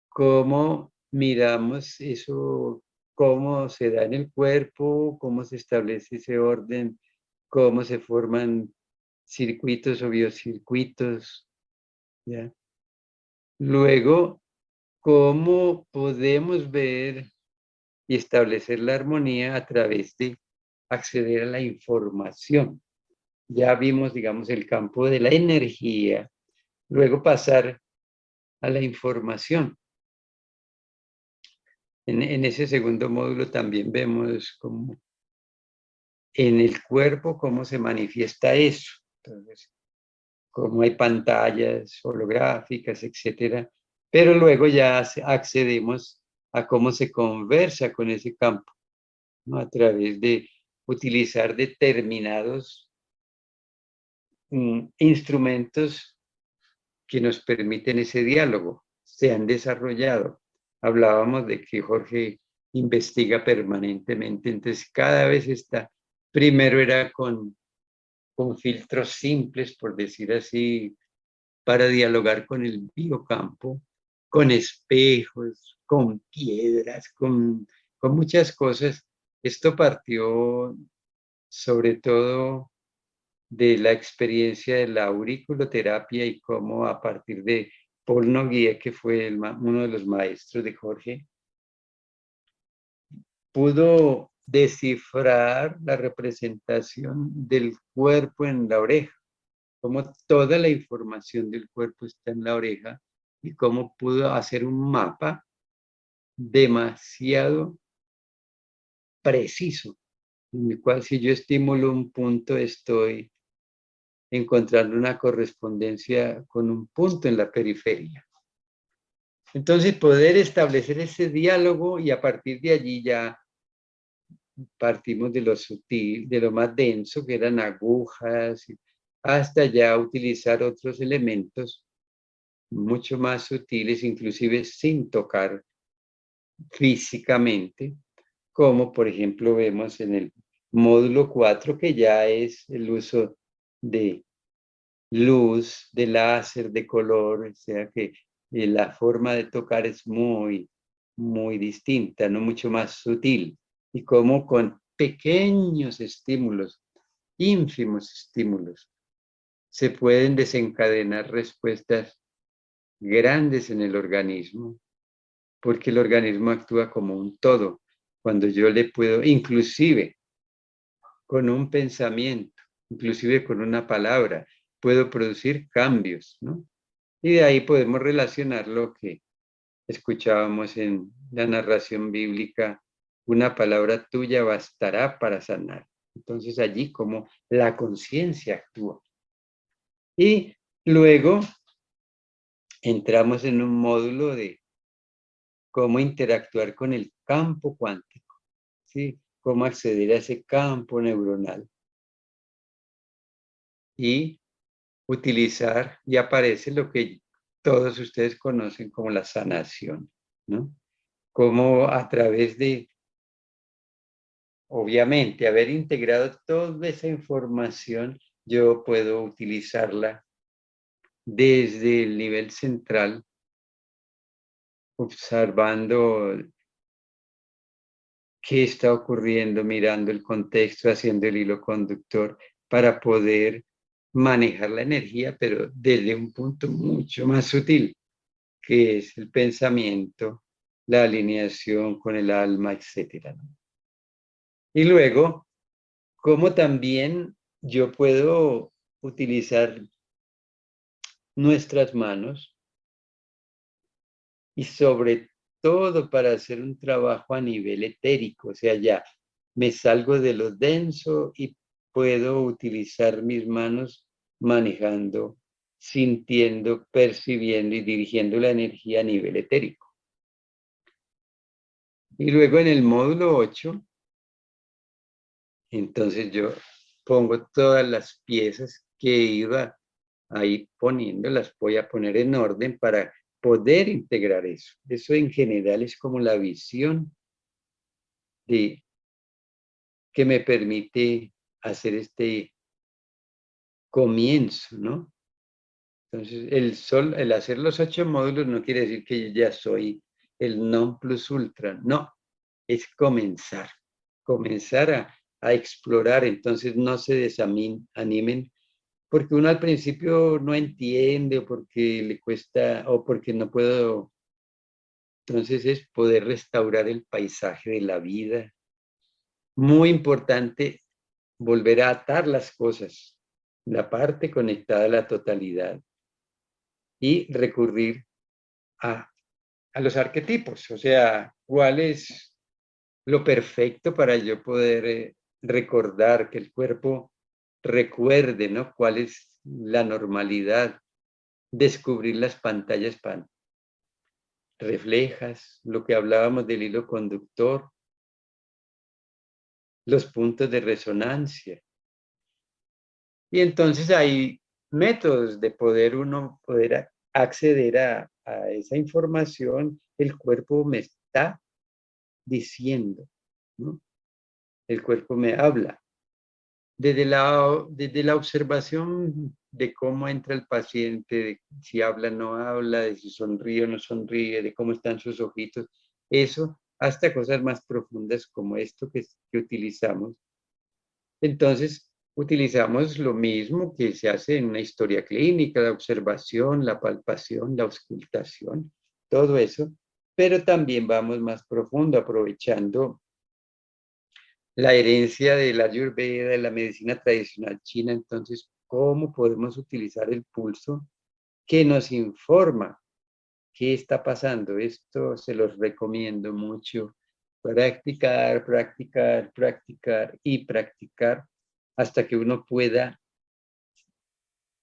cómo miramos eso, cómo se da en el cuerpo, cómo se establece ese orden, cómo se forman circuitos o biocircuitos, ¿ya? Luego, cómo podemos ver y establecer la armonía a través de acceder a la información. Ya vimos, digamos, el campo de la energía, luego pasar a la información. En ese segundo módulo también vemos cómo en el cuerpo cómo se manifiesta eso. Entonces, cómo hay pantallas holográficas, etcétera. Pero luego ya accedemos a cómo se conversa con ese campo, ¿no? A través de utilizar determinados instrumentos que nos permiten ese diálogo. Se han desarrollado. Hablábamos de que Jorge investiga permanentemente, entonces cada vez está, primero era con filtros simples, por decir así, para dialogar con el biocampo, con espejos, con piedras, con muchas cosas. Esto partió sobre todo de la experiencia de la auriculoterapia y cómo a partir de Paul Noguier, que fue uno de los maestros de Jorge, pudo descifrar la representación del cuerpo en la oreja, cómo toda la información del cuerpo está en la oreja y cómo pudo hacer un mapa demasiado preciso, en el cual si yo estimulo un punto estoy encontrando una correspondencia con un punto en la periferia. Entonces poder establecer ese diálogo y a partir de allí ya partimos de lo sutil, de lo más denso, que eran agujas, hasta ya utilizar otros elementos mucho más sutiles, inclusive sin tocar físicamente, como por ejemplo vemos en el módulo 4, que ya es el uso de luz, de láser, de color, o sea que la forma de tocar es muy, muy distinta, no mucho más sutil, y como con pequeños estímulos, ínfimos estímulos, se pueden desencadenar respuestas grandes en el organismo, porque el organismo actúa como un todo. Cuando yo le puedo, inclusive con un pensamiento, inclusive con una palabra, puedo producir cambios, ¿no? Y de ahí podemos relacionar lo que escuchábamos en la narración bíblica, una palabra tuya bastará para sanar. Entonces allí como la conciencia actúa. Y luego entramos en un módulo de cómo interactuar con el campo cuántico, ¿sí? Cómo acceder a ese campo neuronal. Y utilizar, y aparece lo que todos ustedes conocen como la sanación, ¿no? Cómo a través de, obviamente, haber integrado toda esa información, yo puedo utilizarla desde el nivel central, observando qué está ocurriendo, mirando el contexto, haciendo el hilo conductor para poder manejar la energía, pero desde un punto mucho más sutil, que es el pensamiento, la alineación con el alma, etc. Y luego, cómo también yo puedo utilizar nuestras manos y sobre todo para hacer un trabajo a nivel etérico, o sea, ya me salgo de lo denso y puedo utilizar mis manos manejando, sintiendo, percibiendo y dirigiendo la energía a nivel etérico. Y luego en el módulo 8, entonces yo pongo todas las piezas que iba ahí poniendo, las voy a poner en orden para poder integrar eso. Eso en general es como la visión que me permite hacer este comienzo, ¿no? Entonces, el hacer los 8 módulos no quiere decir que yo ya soy el non plus ultra, no, es comenzar a explorar. Entonces no se desanimen porque uno al principio no entiende o porque le cuesta o porque no puedo. Entonces es poder restaurar el paisaje de la vida. Muy importante volver a atar las cosas, la parte conectada a la totalidad y recurrir a los arquetipos, o sea, cuál es lo perfecto para yo poder recordar, que el cuerpo recuerde, ¿no? Cuál es la normalidad, descubrir las pantallas reflejas, lo que hablábamos del hilo conductor, los puntos de resonancia. Y entonces hay métodos de uno poder acceder a esa información. El cuerpo me está diciendo, ¿no? El cuerpo me habla. Desde la observación de cómo entra el paciente, de si habla o no habla, de si sonríe o no sonríe, de cómo están sus ojitos, eso, hasta cosas más profundas como esto que utilizamos. Entonces, utilizamos lo mismo que se hace en una historia clínica, la observación, la palpación, la auscultación, todo eso, pero también vamos más profundo, aprovechando la herencia de la Ayurveda, de la medicina tradicional china. Entonces, ¿cómo podemos utilizar el pulso que nos informa qué está pasando? Esto se los recomiendo mucho. Practicar, practicar, practicar y practicar hasta que uno pueda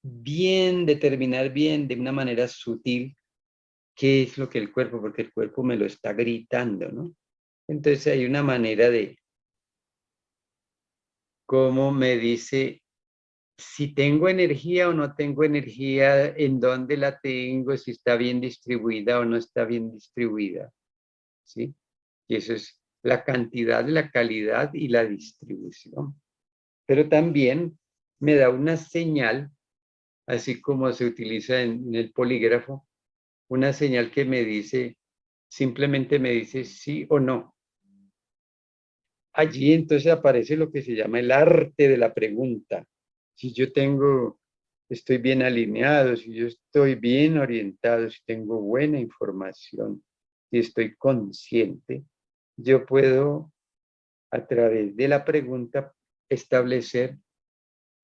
determinar bien, de una manera sutil, qué es lo que el cuerpo, porque el cuerpo me lo está gritando, ¿no? Entonces hay una manera de cómo me dice si tengo energía o no tengo energía, en dónde la tengo, si está bien distribuida o no está bien distribuida, ¿sí? Y eso es la cantidad, la calidad y la distribución. Pero también me da una señal, así como se utiliza en el polígrafo, una señal que me dice, simplemente me dice sí o no. Allí entonces aparece lo que se llama el arte de la pregunta. Si yo estoy bien alineado, si yo estoy bien orientado, si tengo buena información, si estoy consciente, yo puedo, a través de la pregunta, establecer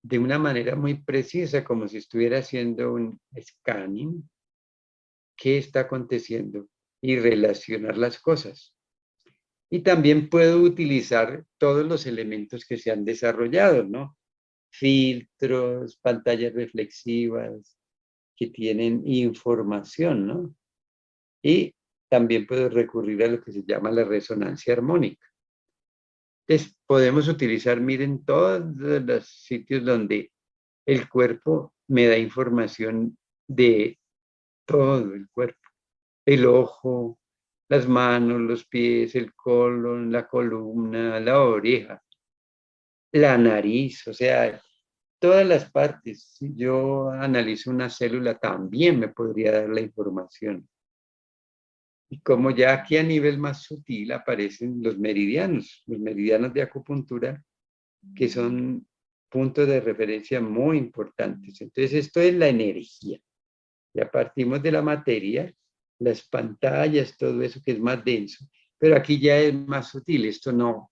de una manera muy precisa, como si estuviera haciendo un scanning, qué está aconteciendo y relacionar las cosas. Y también puedo utilizar todos los elementos que se han desarrollado, ¿no? Filtros, pantallas reflexivas que tienen información, ¿no? Y también puedo recurrir a lo que se llama la resonancia armónica. Entonces, podemos utilizar, miren, todos los sitios donde el cuerpo me da información de todo el cuerpo. El ojo, las manos, los pies, el colon, la columna, la oreja, la nariz, o sea, todas las partes. Si yo analizo una célula, también me podría dar la información. Y como ya aquí a nivel más sutil aparecen los meridianos de acupuntura, que son puntos de referencia muy importantes. Entonces, esto es la energía. Ya partimos de la materia, las pantallas, todo eso que es más denso, pero aquí ya es más sutil. Esto no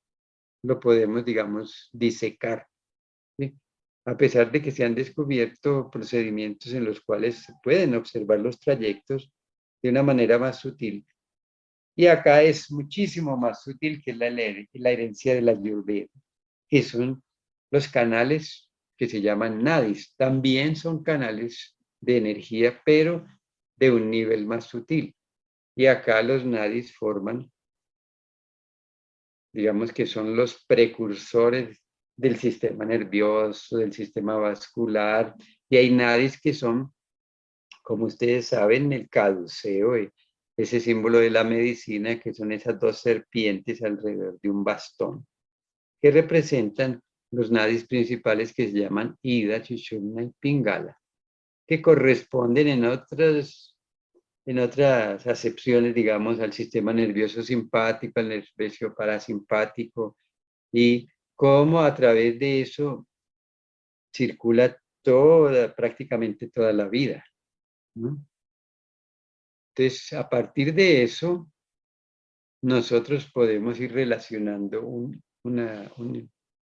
lo podemos, digamos, disecar, ¿sí? A pesar de que se han descubierto procedimientos en los cuales se pueden observar los trayectos de una manera más sutil. Y acá es muchísimo más sutil que la herencia de la Ayurveda, que son los canales que se llaman nadis. También son canales de energía, pero de un nivel más sutil. Y acá los nadis forman, digamos que son los precursores del sistema nervioso, del sistema vascular, y hay nadis que son, como ustedes saben, el caduceo, ese símbolo de la medicina, que son esas dos serpientes alrededor de un bastón, que representan los nadis principales que se llaman Ida, Sushumna y Pingala, que corresponden en otras acepciones, digamos, al sistema nervioso simpático, al nervioso parasimpático, y cómo a través de eso circula prácticamente toda la vida, ¿no? Entonces, a partir de eso, nosotros podemos ir relacionando un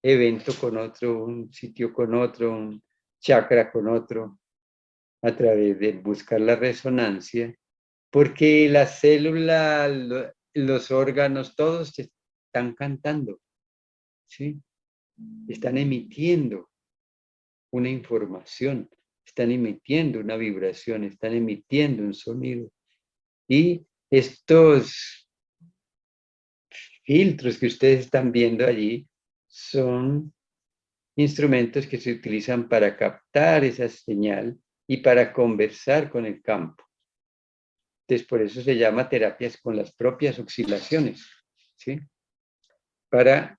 evento con otro, un sitio con otro, un chakra con otro, a través de buscar la resonancia, porque la célula, los órganos, todos están cantando, ¿sí? Están emitiendo una información, están emitiendo una vibración, están emitiendo un sonido. Y estos filtros que ustedes están viendo allí son instrumentos que se utilizan para captar esa señal y para conversar con el campo. Entonces, por eso se llama terapias con las propias oscilaciones, ¿sí? Para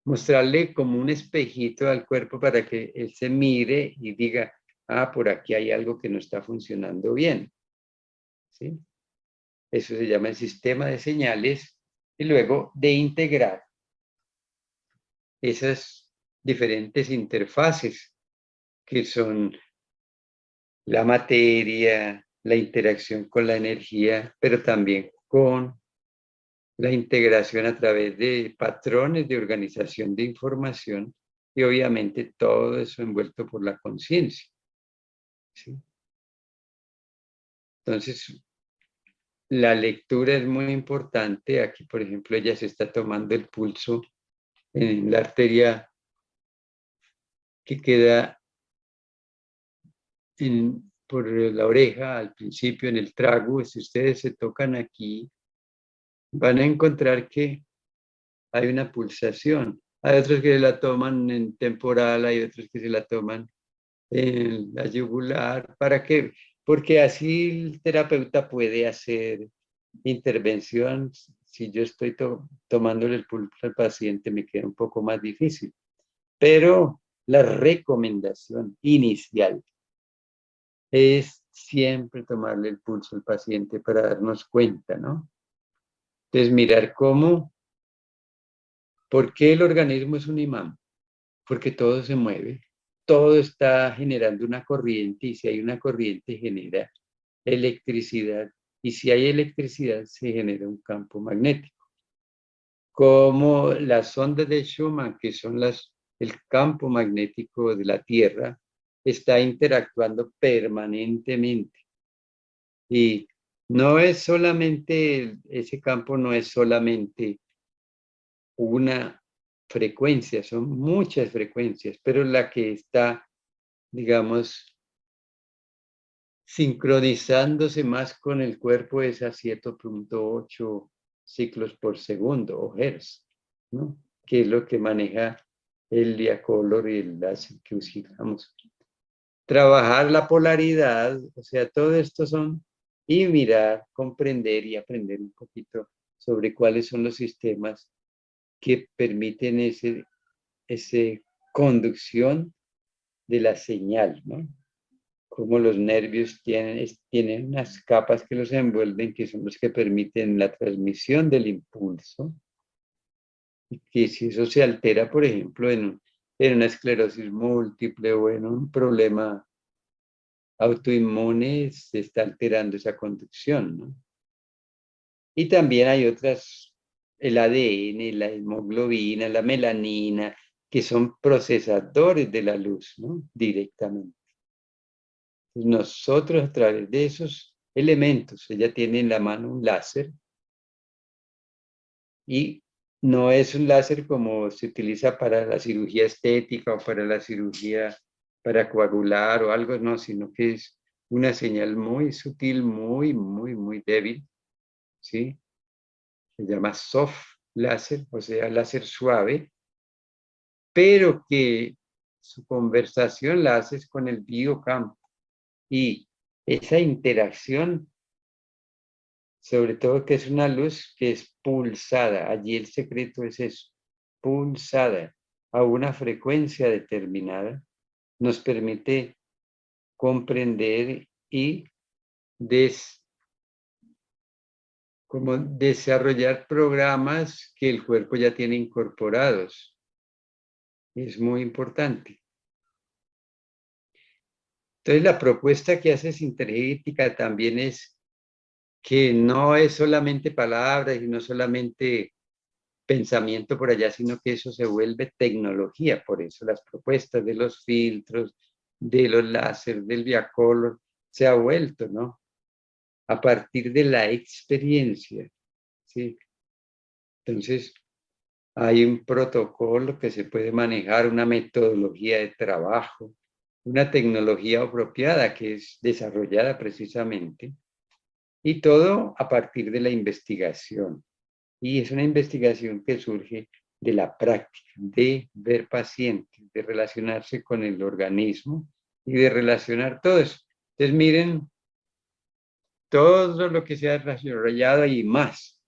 mostrarle como un espejito al cuerpo para que él se mire y diga, ah, por aquí hay algo que no está funcionando bien, ¿sí? Eso se llama el sistema de señales, y luego de integrar esas diferentes interfaces que son la materia, la interacción con la energía, pero también con la integración a través de patrones de organización de información y obviamente todo eso envuelto por la conciencia, ¿sí? Entonces, la lectura es muy importante. Aquí, por ejemplo, ella se está tomando el pulso en la arteria que queda por la oreja al principio, en el trago. Si ustedes se tocan aquí, van a encontrar que hay una pulsación. Hay otros que la toman en temporal, hay otros que se la toman en la yugular. ¿Para qué? Porque así el terapeuta puede hacer intervención. Si yo estoy tomándole el pulso al paciente, me queda un poco más difícil. Pero la recomendación inicial es siempre tomarle el pulso al paciente para darnos cuenta, ¿no? Entonces, mirar ¿por qué el organismo es un imán? Porque todo se mueve, todo está generando una corriente, y si hay una corriente genera electricidad, y si hay electricidad se genera un campo magnético. Como las ondas de Schumann, que son el campo magnético de la Tierra, está interactuando permanentemente. Y no es solamente, ese campo no es solamente una frecuencia, son muchas frecuencias, pero la que está, digamos, sincronizándose más con el cuerpo es a 7.8 ciclos por segundo, o hertz, ¿no? Que es lo que maneja el diacolor y el láser que usamos. Trabajar la polaridad, o sea, todo esto son, y mirar, comprender y aprender un poquito sobre cuáles son los sistemas que permiten ese conducción de la señal, ¿no? Como los nervios tienen unas capas que los envuelven, que son los que permiten la transmisión del impulso, y que si eso se altera, por ejemplo, en una esclerosis múltiple o en un problema autoinmune, se está alterando esa conducción, ¿no? Y también hay otras, el ADN, la hemoglobina, la melanina, que son procesadores de la luz, ¿no? Directamente. Nosotros a través de esos elementos, ella tiene en la mano un láser, y no es un láser como se utiliza para la cirugía estética o para la cirugía para coagular o algo, no, sino que es una señal muy sutil, muy, muy, muy débil, ¿sí? Se llama soft láser, o sea, láser suave, pero que su conversación la haces con el biocampo. Y esa interacción, sobre todo que es una luz que es pulsada, allí el secreto es eso, pulsada a una frecuencia determinada, nos permite comprender y como desarrollar programas que el cuerpo ya tiene incorporados. Es muy importante. Entonces la propuesta que hace Sintergética también es que no es solamente palabras y no solamente pensamiento por allá, sino que eso se vuelve tecnología. Por eso las propuestas de los filtros, de los láser, del biacolor, se ha vuelto, ¿no? A partir de la experiencia, ¿sí? Entonces, hay un protocolo que se puede manejar, una metodología de trabajo, una tecnología apropiada que es desarrollada precisamente, y todo a partir de la investigación. Y es una investigación que surge de la práctica, de ver pacientes, de relacionarse con el organismo y de relacionar todo eso. Entonces, miren todo lo que se ha desarrollado y más.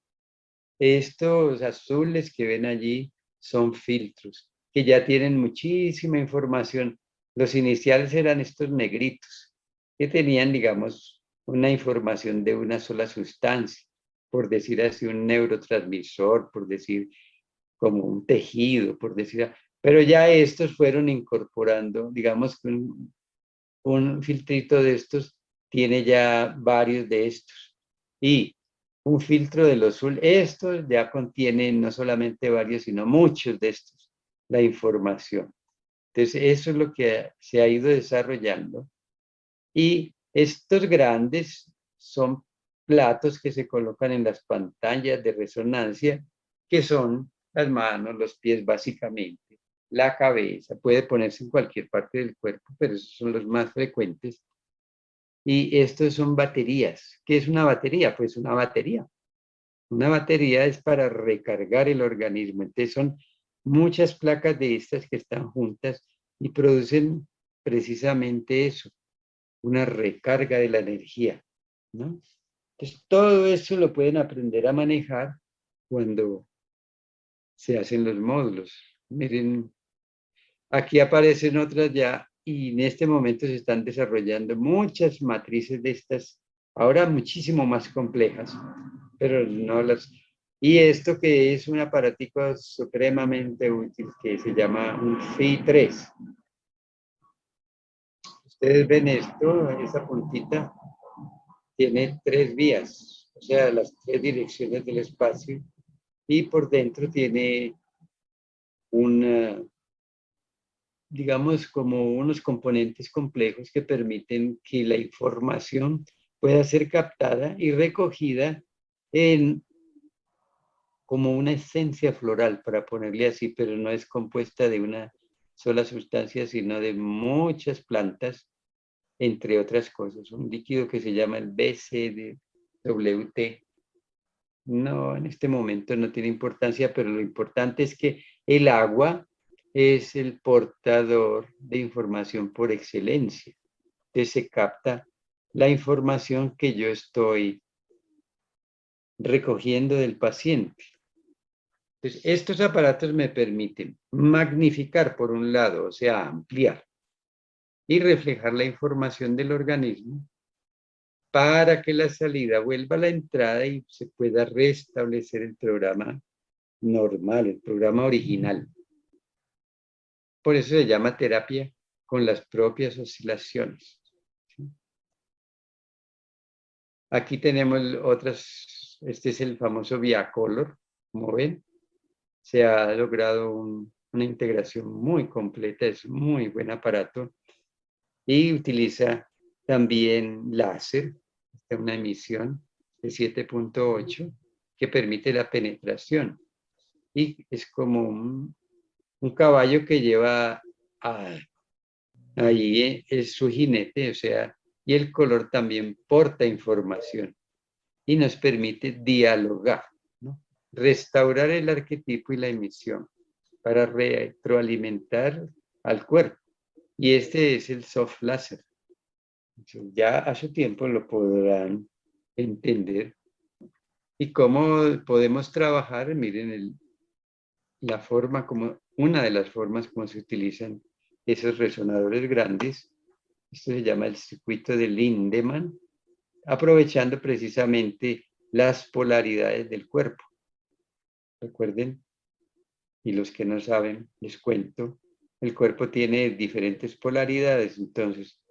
Estos azules que ven allí son filtros que ya tienen muchísima información. Los iniciales eran estos negritos que tenían, digamos, una información de una sola sustancia, por decir así, un neurotransmisor, por decir como un tejido, por decir, pero ya estos fueron incorporando, digamos que un filtrito de estos tiene ya varios de estos. Y un filtro del azul, estos ya contienen no solamente varios, sino muchos de estos, la información. Entonces, eso es lo que se ha ido desarrollando. Y estos grandes son platos que se colocan en las pantallas de resonancia, que son las manos, los pies básicamente, la cabeza, puede ponerse en cualquier parte del cuerpo, pero esos son los más frecuentes. Y estos son baterías. ¿Qué es una batería? Pues una batería. Una batería es para recargar el organismo. Entonces son muchas placas de estas que están juntas y producen precisamente eso, una recarga de la energía, ¿no? Entonces todo eso lo pueden aprender a manejar cuando se hacen los módulos. Miren, aquí aparecen otras ya y en este momento se están desarrollando muchas matrices de estas, ahora muchísimo más complejas, pero no las... Y esto que es un aparatico supremamente útil que se llama un FI3. Ustedes ven esto, esa puntita, tiene 3 vías, o sea, las 3 direcciones del espacio, y por dentro tiene una, digamos, como unos componentes complejos que permiten que la información pueda ser captada y recogida en como una esencia floral, para ponerle así, pero no es compuesta de una sola sustancia, sino de muchas plantas, entre otras cosas. Un líquido que se llama el BCWT. No, en este momento no tiene importancia, pero lo importante es que el agua es el portador de información por excelencia. Entonces se capta la información que yo estoy recogiendo del paciente. Entonces, estos aparatos me permiten magnificar por un lado, o sea, ampliar y reflejar la información del organismo para que la salida vuelva a la entrada y se pueda restablecer el programa normal, el programa original. Por eso se llama terapia con las propias oscilaciones. Aquí tenemos otras, este es el famoso biacolor, como ven. Se ha logrado una integración muy completa, es un muy buen aparato y utiliza también láser, una emisión de 7.8 que permite la penetración y es como un caballo que lleva ahí es su jinete, o sea, y el color también porta información y nos permite dialogar, ¿no? Restaurar el arquetipo y la emisión. para retroalimentar al cuerpo. Y este es el soft láser. Ya a su tiempo lo podrán entender. ¿Y cómo podemos trabajar? Miren la forma como, una de las formas como se utilizan esos resonadores grandes. Esto se llama el circuito de Lindemann, aprovechando precisamente las polaridades del cuerpo. Recuerden, y los que no saben, les cuento, el cuerpo tiene diferentes polaridades, entonces,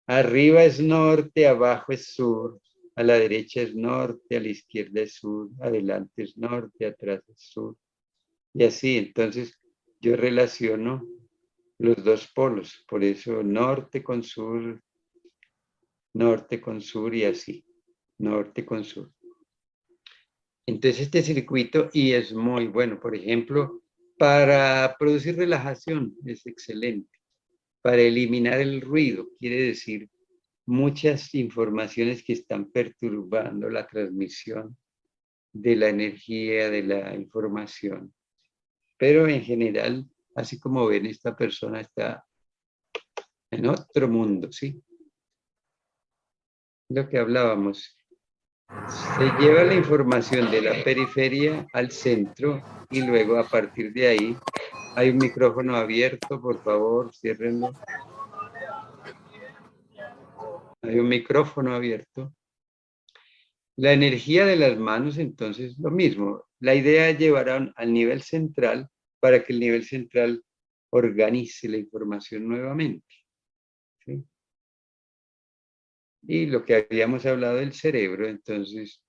arriba es norte, abajo es sur, a la derecha es norte, a la izquierda es sur, adelante es norte, atrás es sur, y así, entonces, yo relaciono los dos polos, por eso norte con sur y así, norte con sur. Entonces este circuito, y es muy bueno, por ejemplo, para producir relajación, es excelente. Para eliminar el ruido, quiere decir muchas informaciones que están perturbando la transmisión de la energía, de la información. Pero en general, así como ven, esta persona está en otro mundo, ¿sí? Lo que hablábamos. Se lleva la información de la periferia al centro y luego a partir de ahí hay un micrófono abierto, por favor, ciérrenlo. Hay un micrófono abierto. La energía de las manos, entonces, lo mismo. La idea es llevar al nivel central para que el nivel central organice la información nuevamente, ¿sí? Y lo que habíamos hablado del cerebro, entonces,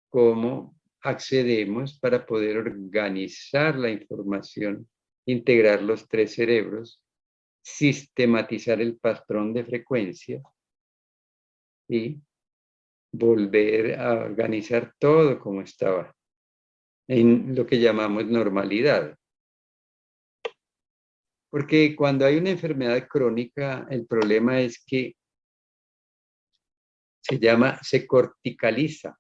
cómo accedemos para poder organizar la información, integrar los tres cerebros, sistematizar el patrón de frecuencia y volver a organizar todo como estaba en lo que llamamos normalidad. Porque cuando hay una enfermedad crónica, el problema es que se corticaliza.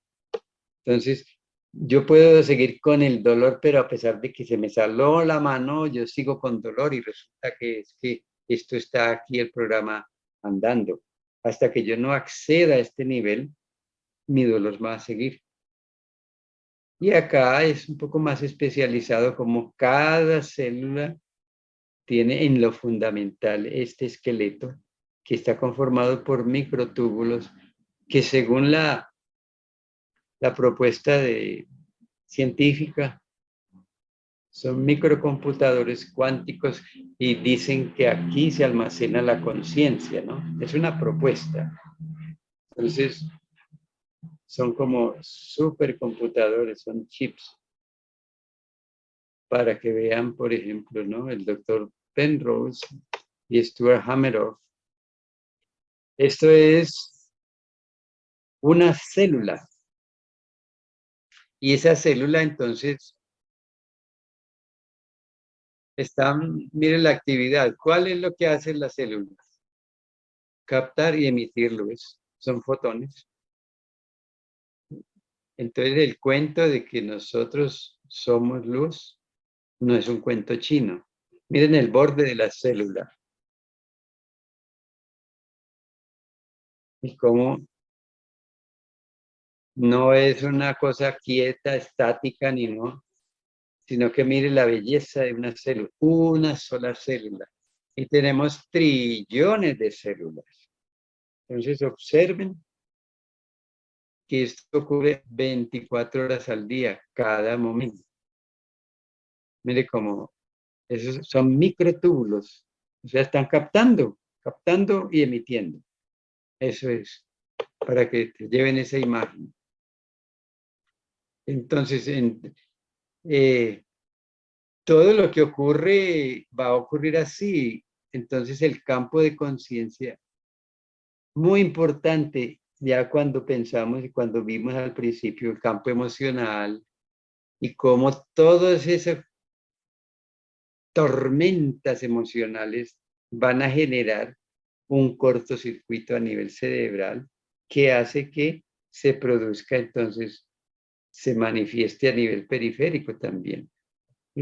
Entonces, yo puedo seguir con el dolor, pero a pesar de que se me salió la mano, yo sigo con dolor y resulta que es que esto está aquí el programa andando. Hasta que yo no acceda a este nivel, mi dolor va a seguir. Y acá es un poco más especializado, como cada célula tiene en lo fundamental este esqueleto que está conformado por microtúbulos que según la propuesta científica son microcomputadores cuánticos y dicen que aquí se almacena la conciencia, ¿no? Es una propuesta. Entonces, son como supercomputadores, son chips. Para que vean, por ejemplo, ¿no? El doctor Penrose y Stuart Hameroff. Esto es una célula. Y esa célula, entonces, miren la actividad. ¿Cuál es lo que hacen las células? Captar y emitir luz. Son fotones. Entonces, el cuento de que nosotros somos luz no es un cuento chino. Miren el borde de la célula. Y cómo no es una cosa quieta, estática, ni no, sino que mire la belleza de una sola célula. Y tenemos trillones de células. Entonces, observen que esto ocurre 24 horas al día, cada momento. Mire cómo esos son microtúbulos, o sea, están captando y emitiendo. Eso es, para que te lleven esa imagen. Entonces, todo lo que ocurre va a ocurrir así. Entonces, el campo de conciencia, muy importante, ya cuando pensamos y cuando vimos al principio el campo emocional y cómo todas esas tormentas emocionales van a generar un cortocircuito a nivel cerebral que hace que se manifieste a nivel periférico también.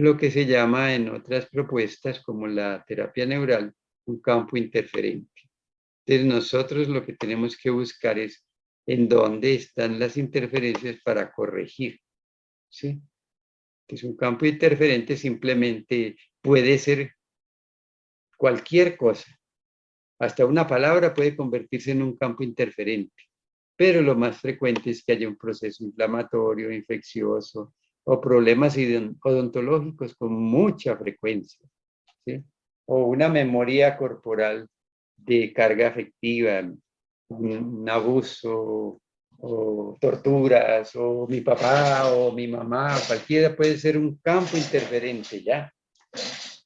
lo que se llama en otras propuestas como la terapia neural un campo interferente. Entonces nosotros lo que tenemos que buscar es en dónde están las interferencias para corregir, ¿sí? Entonces un campo interferente simplemente puede ser cualquier cosa. Hasta una palabra puede convertirse en un campo interferente, pero lo más frecuente es que haya un proceso inflamatorio, infeccioso o problemas odontológicos con mucha frecuencia, ¿sí? O una memoria corporal de carga afectiva, un abuso o torturas, o mi papá o mi mamá, cualquiera puede ser un campo interferente ya.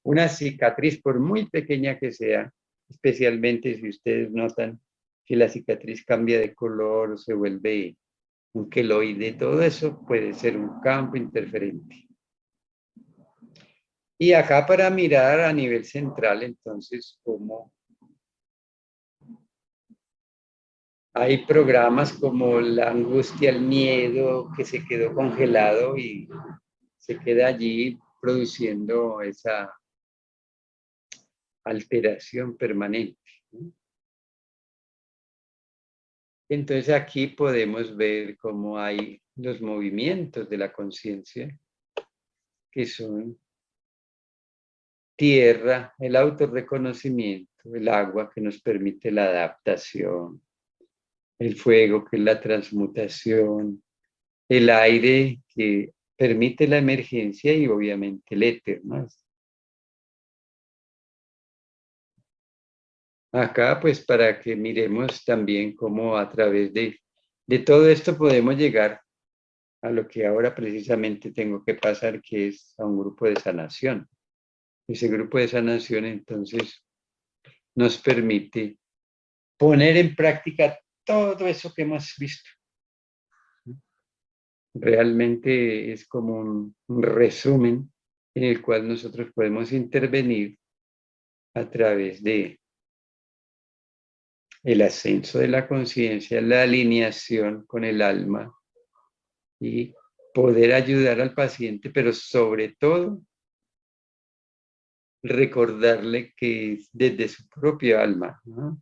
Una cicatriz, por muy pequeña que sea, especialmente si ustedes notan que la cicatriz cambia de color o se vuelve un queloide, todo eso puede ser un campo interferente. Y acá para mirar a nivel central, entonces, cómo hay programas como la angustia, el miedo, que se quedó congelado y se queda allí produciendo esa alteración permanente, ¿no? Entonces aquí podemos ver cómo hay los movimientos de la conciencia, que son tierra, el autorreconocimiento, el agua que nos permite la adaptación, el fuego que es la transmutación, el aire que permite la emergencia y obviamente el éter, ¿no? Acá pues para que miremos también cómo a través de todo esto podemos llegar a lo que ahora precisamente tengo que pasar, que es a un grupo de sanación. Ese grupo de sanación entonces nos permite poner en práctica todo eso que hemos visto. Realmente es como un resumen en el cual nosotros podemos intervenir a través de el ascenso de la conciencia, la alineación con el alma y poder ayudar al paciente, pero sobre todo recordarle que es desde su propia alma, ¿no?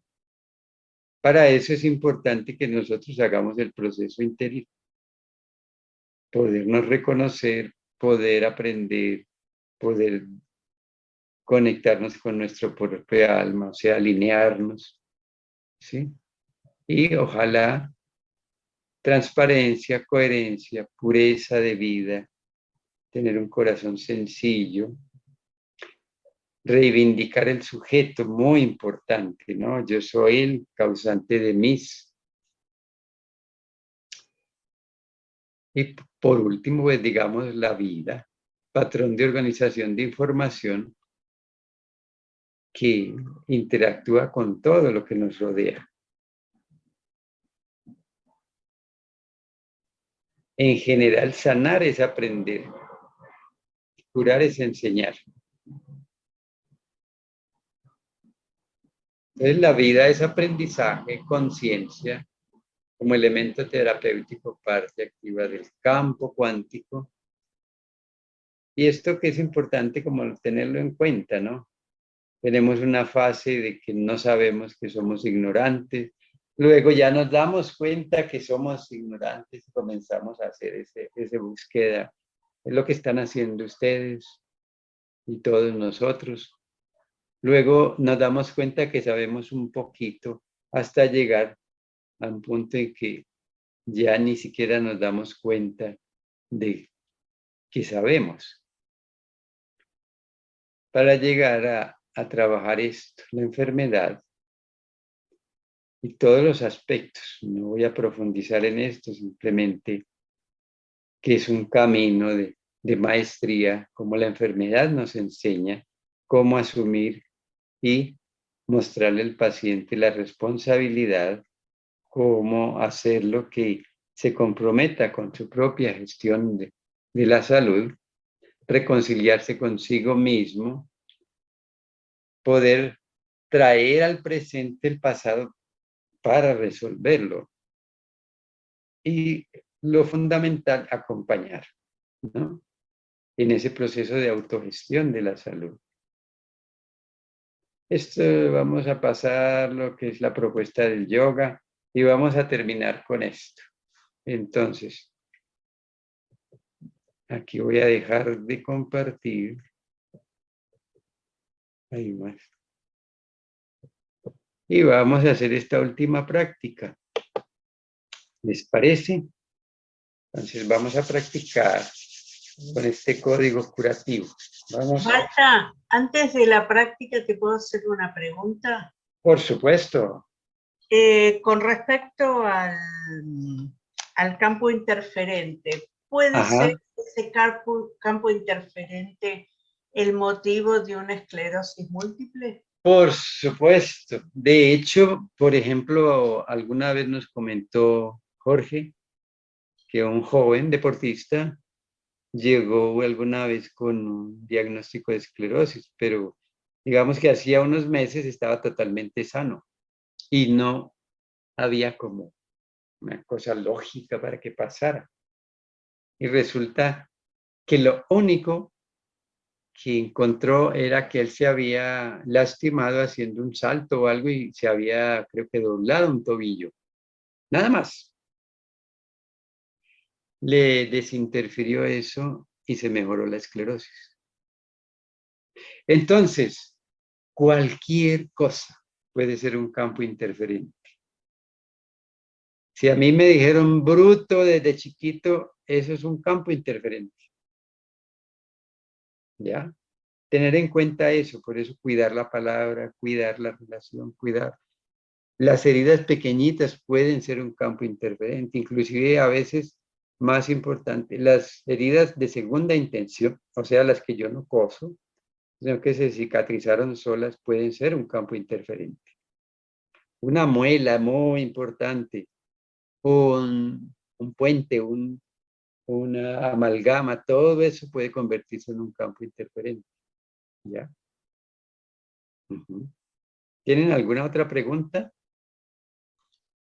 Para eso es importante que nosotros hagamos el proceso interior, podernos reconocer, poder aprender, poder conectarnos con nuestra propia alma, o sea, alinearnos, ¿sí? Y ojalá transparencia, coherencia, pureza de vida, tener un corazón sencillo, reivindicar el sujeto, muy importante, ¿no? Yo soy el causante de mis. Y por último, pues digamos la vida, patrón de organización de información que interactúa con todo lo que nos rodea. En general, sanar es aprender, curar es enseñar. Entonces, la vida es aprendizaje, conciencia, como elemento terapéutico, parte activa del campo cuántico. Y esto que es importante como tenerlo en cuenta, ¿no? Tenemos una fase de que no sabemos, que somos ignorantes. Luego ya nos damos cuenta que somos ignorantes y comenzamos a hacer esa búsqueda. Es lo que están haciendo ustedes y todos nosotros. Luego nos damos cuenta que sabemos un poquito hasta llegar a un punto en que ya ni siquiera nos damos cuenta de que sabemos. Para llegar a trabajar esto, la enfermedad y todos los aspectos. No voy a profundizar en esto, simplemente que es un camino de maestría, como la enfermedad nos enseña cómo asumir y mostrarle al paciente la responsabilidad, cómo hacerlo que se comprometa con su propia gestión de la salud, reconciliarse consigo mismo, poder traer al presente el pasado para resolverlo. Y lo fundamental, acompañar, ¿no? en ese proceso de autogestión de la salud. Esto vamos a pasar lo que es la propuesta del yoga y vamos a terminar con esto. Entonces, aquí voy a dejar de compartir. Ahí más. Y vamos a hacer esta última práctica. ¿Les parece? Entonces vamos a practicar con este código curativo. Vamos a... Walter, antes de la práctica, ¿te puedo hacer una pregunta? Por supuesto. Con respecto al campo interferente, ¿puede Ajá. ser ese campo interferente el motivo de una esclerosis múltiple? Por supuesto. De hecho, por ejemplo, alguna vez nos comentó Jorge que un joven deportista llegó alguna vez con un diagnóstico de esclerosis, pero digamos que hacía unos meses estaba totalmente sano y no había como una cosa lógica para que pasara. Y resulta que lo único que encontró era que él se había lastimado haciendo un salto o algo y se había, creo que, doblado un tobillo. Nada más. Le desinterfirió eso y se mejoró la esclerosis. Entonces, cualquier cosa puede ser un campo interferente. Si a mí me dijeron bruto desde chiquito, eso es un campo interferente. ¿Ya? Tener en cuenta eso, por eso cuidar la palabra, cuidar la relación, cuidar. Las heridas pequeñitas pueden ser un campo interferente, inclusive a veces más importante, las heridas de segunda intención, o sea, las que yo no coso, sino que se cicatrizaron solas, pueden ser un campo interferente. Una muela muy importante, un puente, una amalgama, todo eso puede convertirse en un campo interferente. ¿Ya? ¿Tienen alguna otra pregunta?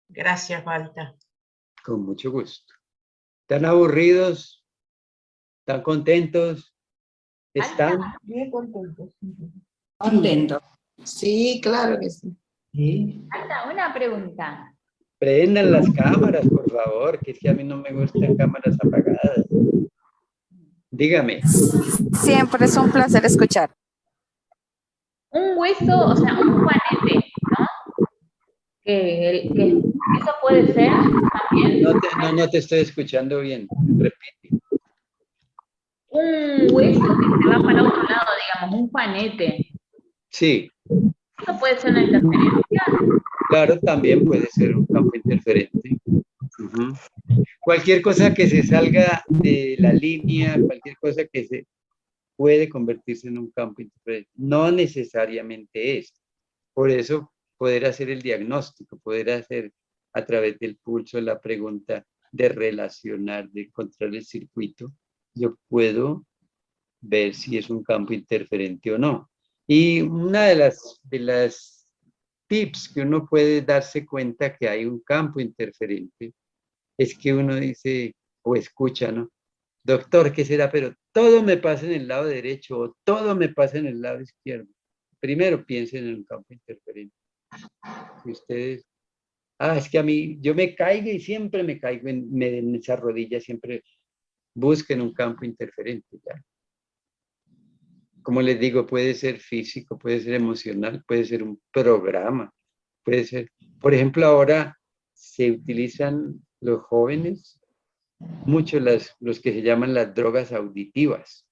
Gracias, Walter. Con mucho gusto. ¿Están aburridos? ¿Están contentos? ¿Están? Bien contentos. Contento. Sí, claro que sí. Sí. Anda, una pregunta. Prendan las cámaras, por favor, que es que a mí no me gustan cámaras apagadas. Dígame. Siempre es un placer escuchar. Un hueso, o sea, un juanete, ¿no? Que eso puede ser también No te estoy escuchando bien. Repite. un hueso que se va para otro lado, digamos, un juanete. Sí, Eso puede ser una interferencia. claro, también puede ser un campo interferente. Ujú. Cualquier cosa que se salga de la línea, cualquier cosa que se puede convertirse en un campo interferente. No necesariamente es. Por eso, poder hacer el diagnóstico, poder hacer a través del pulso la pregunta de relacionar, de encontrar el circuito, yo puedo ver si es un campo interferente o no. Y una de las tips que uno puede darse cuenta que hay un campo interferente es que uno dice o escucha, ¿no? Doctor, ¿qué será? Pero todo me pasa en el lado derecho o todo me pasa en el lado izquierdo. Primero piensen en un campo interferente. Si ustedes, es que a mí, yo me caigo y siempre me caigo en esa rodilla, siempre busquen un campo interferente, ¿ya? Como les digo, puede ser físico, puede ser emocional, puede ser un programa, puede ser, por ejemplo, ahora se utilizan los jóvenes mucho los que se llaman las drogas auditivas.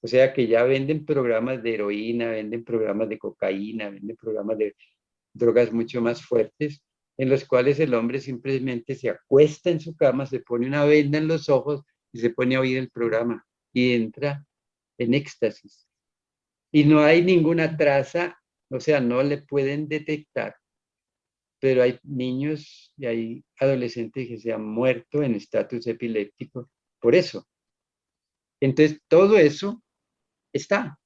O sea que ya venden programas de heroína, venden programas de cocaína, venden programas de drogas mucho más fuertes, en los cuales el hombre simplemente se acuesta en su cama, se pone una venda en los ojos y se pone a oír el programa y entra en éxtasis. Y no hay ninguna traza, o sea, no le pueden detectar, pero hay niños y hay adolescentes que se han muerto en estatus epiléptico por eso. Entonces, todo eso está.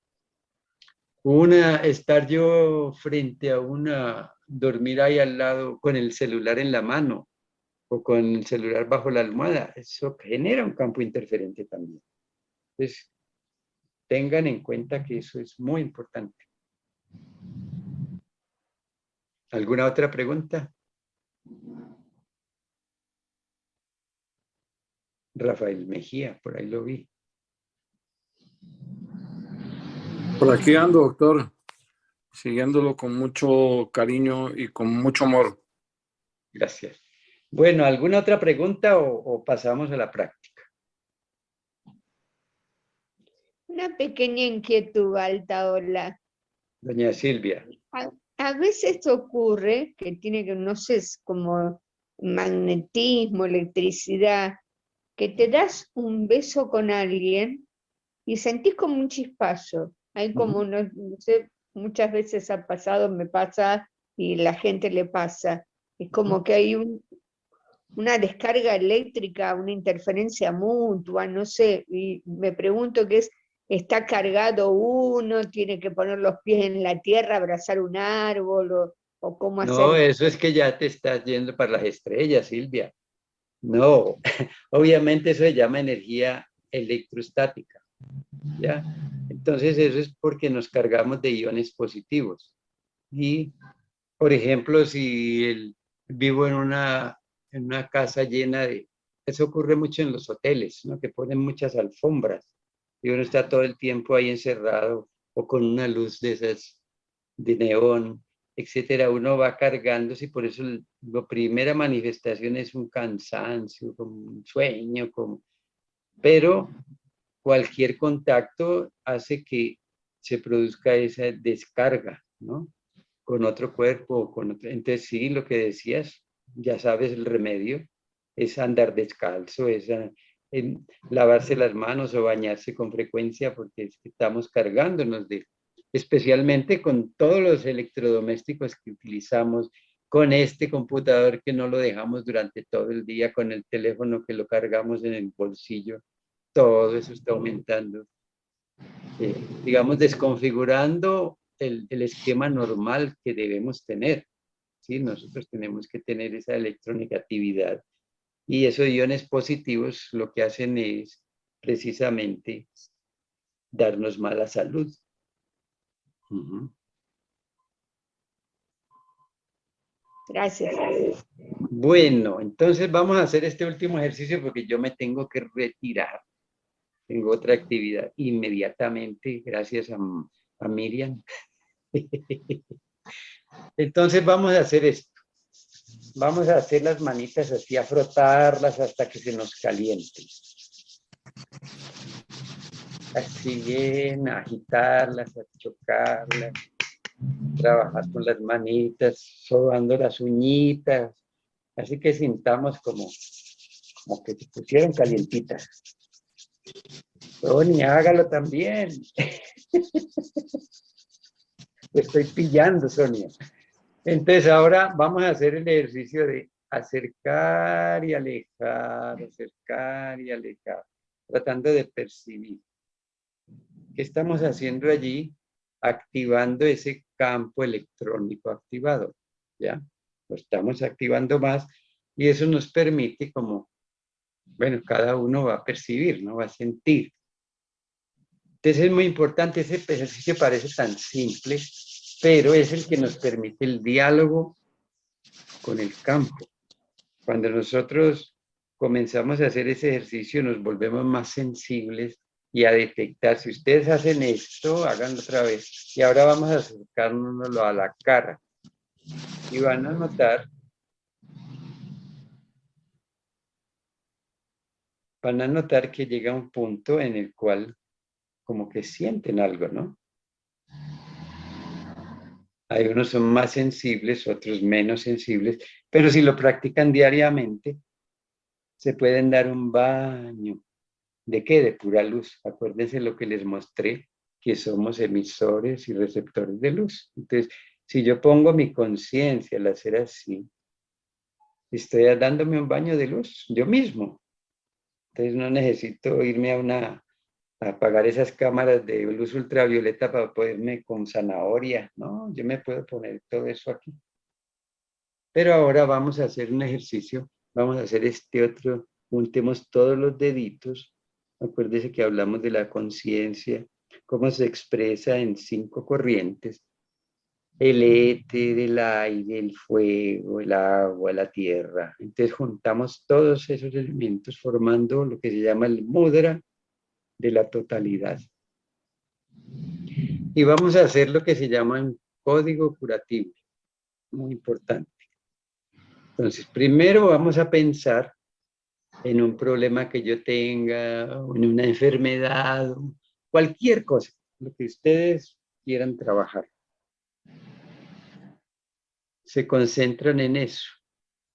Estar yo frente a dormir ahí al lado con el celular en la mano o con el celular bajo la almohada, eso genera un campo interferente también. Entonces, Tengan en cuenta que eso es muy importante. ¿Alguna otra pregunta? Rafael Mejía, por ahí lo vi. Por aquí ando, doctor, siguiéndolo con mucho cariño y con mucho amor. Gracias. Bueno, ¿alguna otra pregunta o pasamos a la práctica? Una pequeña inquietud, Altaola. Doña Silvia. A veces ocurre que tiene que, no sé, es como magnetismo, electricidad, que te das un beso con alguien y sentís como un chispazo. Hay como, no sé, muchas veces ha pasado, me pasa y la gente le pasa. Es como que hay una descarga eléctrica, una interferencia mutua, no sé, y me pregunto qué es, ¿está cargado uno, tiene que poner los pies en la tierra, abrazar un árbol, o cómo hacer? No, eso es que ya te estás yendo para las estrellas, Silvia. No, obviamente eso se llama energía electrostática, ¿ya? Entonces eso es porque nos cargamos de iones positivos. Y, por ejemplo, si vivo en una casa llena de... Eso ocurre mucho en los hoteles, ¿no? Que ponen muchas alfombras y uno está todo el tiempo ahí encerrado o con una luz de esas de neón, etcétera. Uno va cargándose y por eso la primera manifestación es un cansancio, como un sueño, pero cualquier contacto hace que se produzca esa descarga, ¿no? Con otro cuerpo, entonces sí, lo que decías, ya sabes el remedio, es andar descalzo, es lavarse las manos o bañarse con frecuencia porque estamos cargándonos especialmente con todos los electrodomésticos que utilizamos, con este computador que no lo dejamos durante todo el día, con el teléfono que lo cargamos en el bolsillo, todo eso está aumentando. Digamos, desconfigurando el esquema normal que debemos tener. ¿Sí? Nosotros tenemos que tener esa electronegatividad. Y esos iones positivos lo que hacen es precisamente darnos mala salud. Gracias. Bueno, entonces vamos a hacer este último ejercicio porque yo me tengo que retirar. Tengo otra actividad inmediatamente, gracias a Miriam. Entonces vamos a hacer esto. Vamos a hacer las manitas así, a frotarlas hasta que se nos calienten. Así bien, a agitarlas, a chocarlas, trabajar con las manitas, sobando las uñitas, así que sintamos como que se pusieron calientitas. Sonia, hágalo también. Te estoy pillando, Sonia. Entonces ahora vamos a hacer el ejercicio de acercar y alejar, tratando de percibir. ¿Qué estamos haciendo allí? Activando ese campo electrónico activado, ¿ya? Lo estamos activando más y eso nos permite como, bueno, cada uno va a percibir, ¿no? Va a sentir. Entonces es muy importante, ese ejercicio parece tan simple, pero es el que nos permite el diálogo con el campo. Cuando nosotros comenzamos a hacer ese ejercicio, nos volvemos más sensibles y a detectar. Si ustedes hacen esto, háganlo otra vez. Y ahora vamos a acercarnos a la cara. Y van a notar que llega un punto en el cual como que sienten algo, ¿no? Hay unos son más sensibles, otros menos sensibles, pero si lo practican diariamente, se pueden dar un baño. ¿De qué? De pura luz. Acuérdense lo que les mostré, que somos emisores y receptores de luz. Entonces, si yo pongo mi conciencia al hacer así, estoy dándome un baño de luz, yo mismo. Entonces no necesito irme a apagar esas cámaras de luz ultravioleta para poderme con zanahoria, ¿no? Yo me puedo poner todo eso aquí. Pero ahora vamos a hacer un ejercicio, vamos a hacer este otro, juntemos todos los deditos. Acuérdense que hablamos de la conciencia, cómo se expresa en 5 corrientes: el éter, el aire, el fuego, el agua, la tierra. Entonces juntamos todos esos elementos formando lo que se llama el mudra de la totalidad. Y vamos a hacer lo que se llama un código curativo, muy importante. Entonces, primero vamos a pensar en un problema que yo tenga, o en una enfermedad, o cualquier cosa, lo que ustedes quieran trabajar. Se concentran en eso.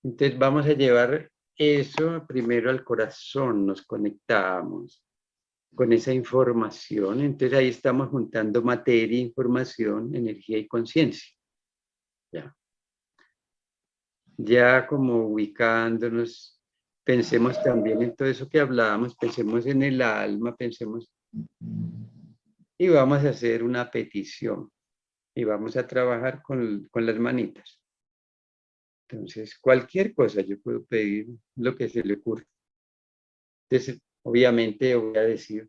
Entonces vamos a llevar eso primero al corazón, nos conectamos con esa información. Entonces ahí estamos juntando materia, información, energía y conciencia. Ya como ubicándonos, pensemos también en todo eso que hablábamos, pensemos en el alma, pensemos, y vamos a hacer una petición, y vamos a trabajar con las manitas. Entonces, cualquier cosa yo puedo pedir lo que se le ocurra. Entonces, obviamente voy a decir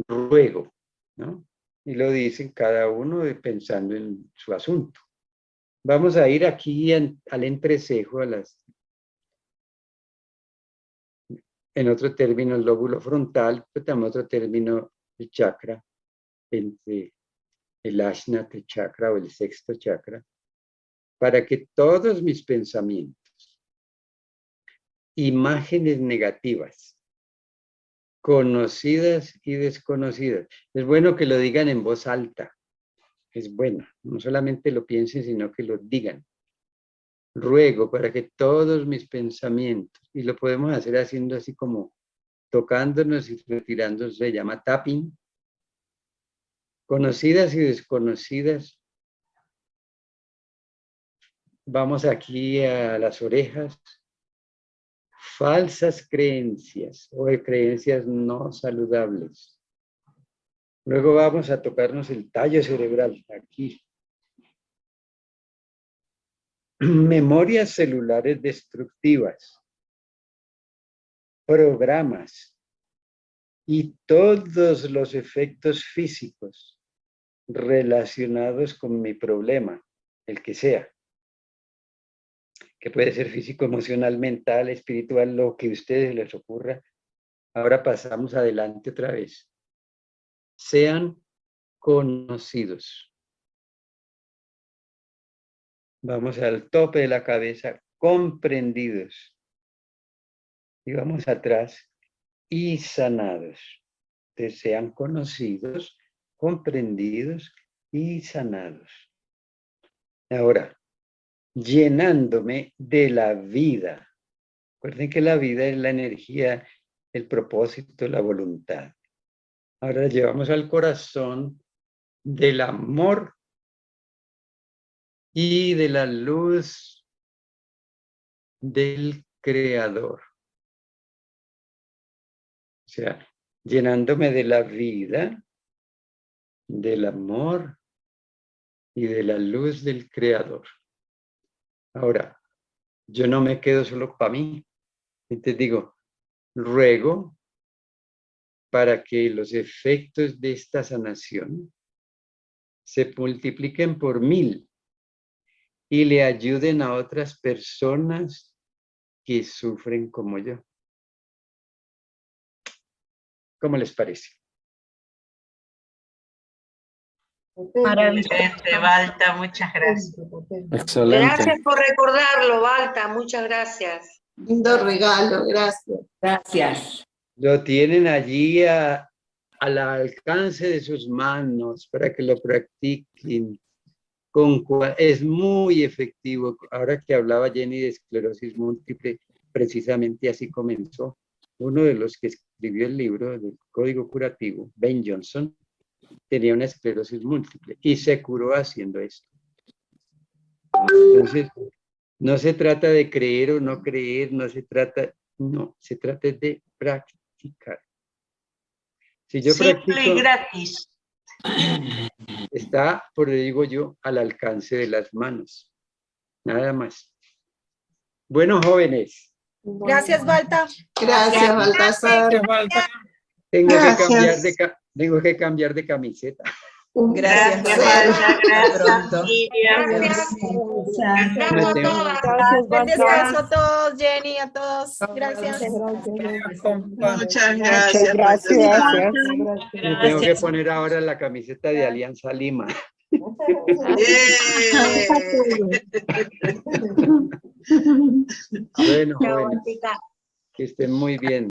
ruego, ¿no? Y lo dicen cada uno pensando en su asunto. Vamos a ir aquí al entrecejo, en otro término el lóbulo frontal, pero también otro término el chakra, entre el Ajnata chakra o el sexto chakra, para que todos mis pensamientos, imágenes negativas, conocidas y desconocidas. Es bueno que lo digan en voz alta. Es bueno. No solamente lo piensen, sino que lo digan. Ruego para que todos mis pensamientos, y lo podemos hacer haciendo así como tocándonos y retirándonos, se llama tapping. Conocidas y desconocidas. Vamos aquí a las orejas. Falsas creencias o creencias no saludables. Luego vamos a tocarnos el tallo cerebral, aquí. Memorias celulares destructivas, programas y todos los efectos físicos relacionados con mi problema, el que sea. Que puede ser físico, emocional, mental, espiritual, lo que a ustedes les ocurra. Ahora pasamos adelante otra vez. Sean conocidos. Vamos al tope de la cabeza, comprendidos. Y vamos atrás, y sanados. Entonces sean conocidos, comprendidos y sanados. Ahora, llenándome de la vida. Recuerden que la vida es la energía, el propósito, la voluntad. Ahora llevamos al corazón del amor y de la luz del Creador. O sea, llenándome de la vida, del amor y de la luz del Creador. Ahora, yo no me quedo solo para mí. Entonces digo, ruego para que los efectos de esta sanación se multipliquen por 1000 y le ayuden a otras personas que sufren como yo. ¿Cómo les parece? Excelente, Balta, muchas gracias. Excelente. Gracias por recordarlo, Balta, muchas gracias. Lindo regalo, gracias. Gracias. Lo tienen allí al alcance de sus manos para que lo practiquen. Es muy efectivo. Ahora que hablaba Jenny de esclerosis múltiple, precisamente así comenzó. Uno de los que escribió el libro del Código Curativo, Ben Johnson, tenía una esclerosis múltiple y se curó haciendo esto. Entonces, no se trata de creer o no creer, se trata de practicar. Si yo Simple practico, y gratis. está, por digo yo, al alcance de las manos. Nada más. Bueno, jóvenes. Gracias, Balta. Gracias, Baltasar. Tengo que cambiar de Tengo que cambiar de camiseta. Gracias. Walter, gracias, Pronto. Miriam. Me tengo- Gracias, Buen Walter. descanso a todos, Jenny, a todos. Gracias. Muchas Gracias. gracias. Gracias. Me tengo que poner ahora la camiseta de Alianza Lima. Bueno, jóvenes, que estén muy bien.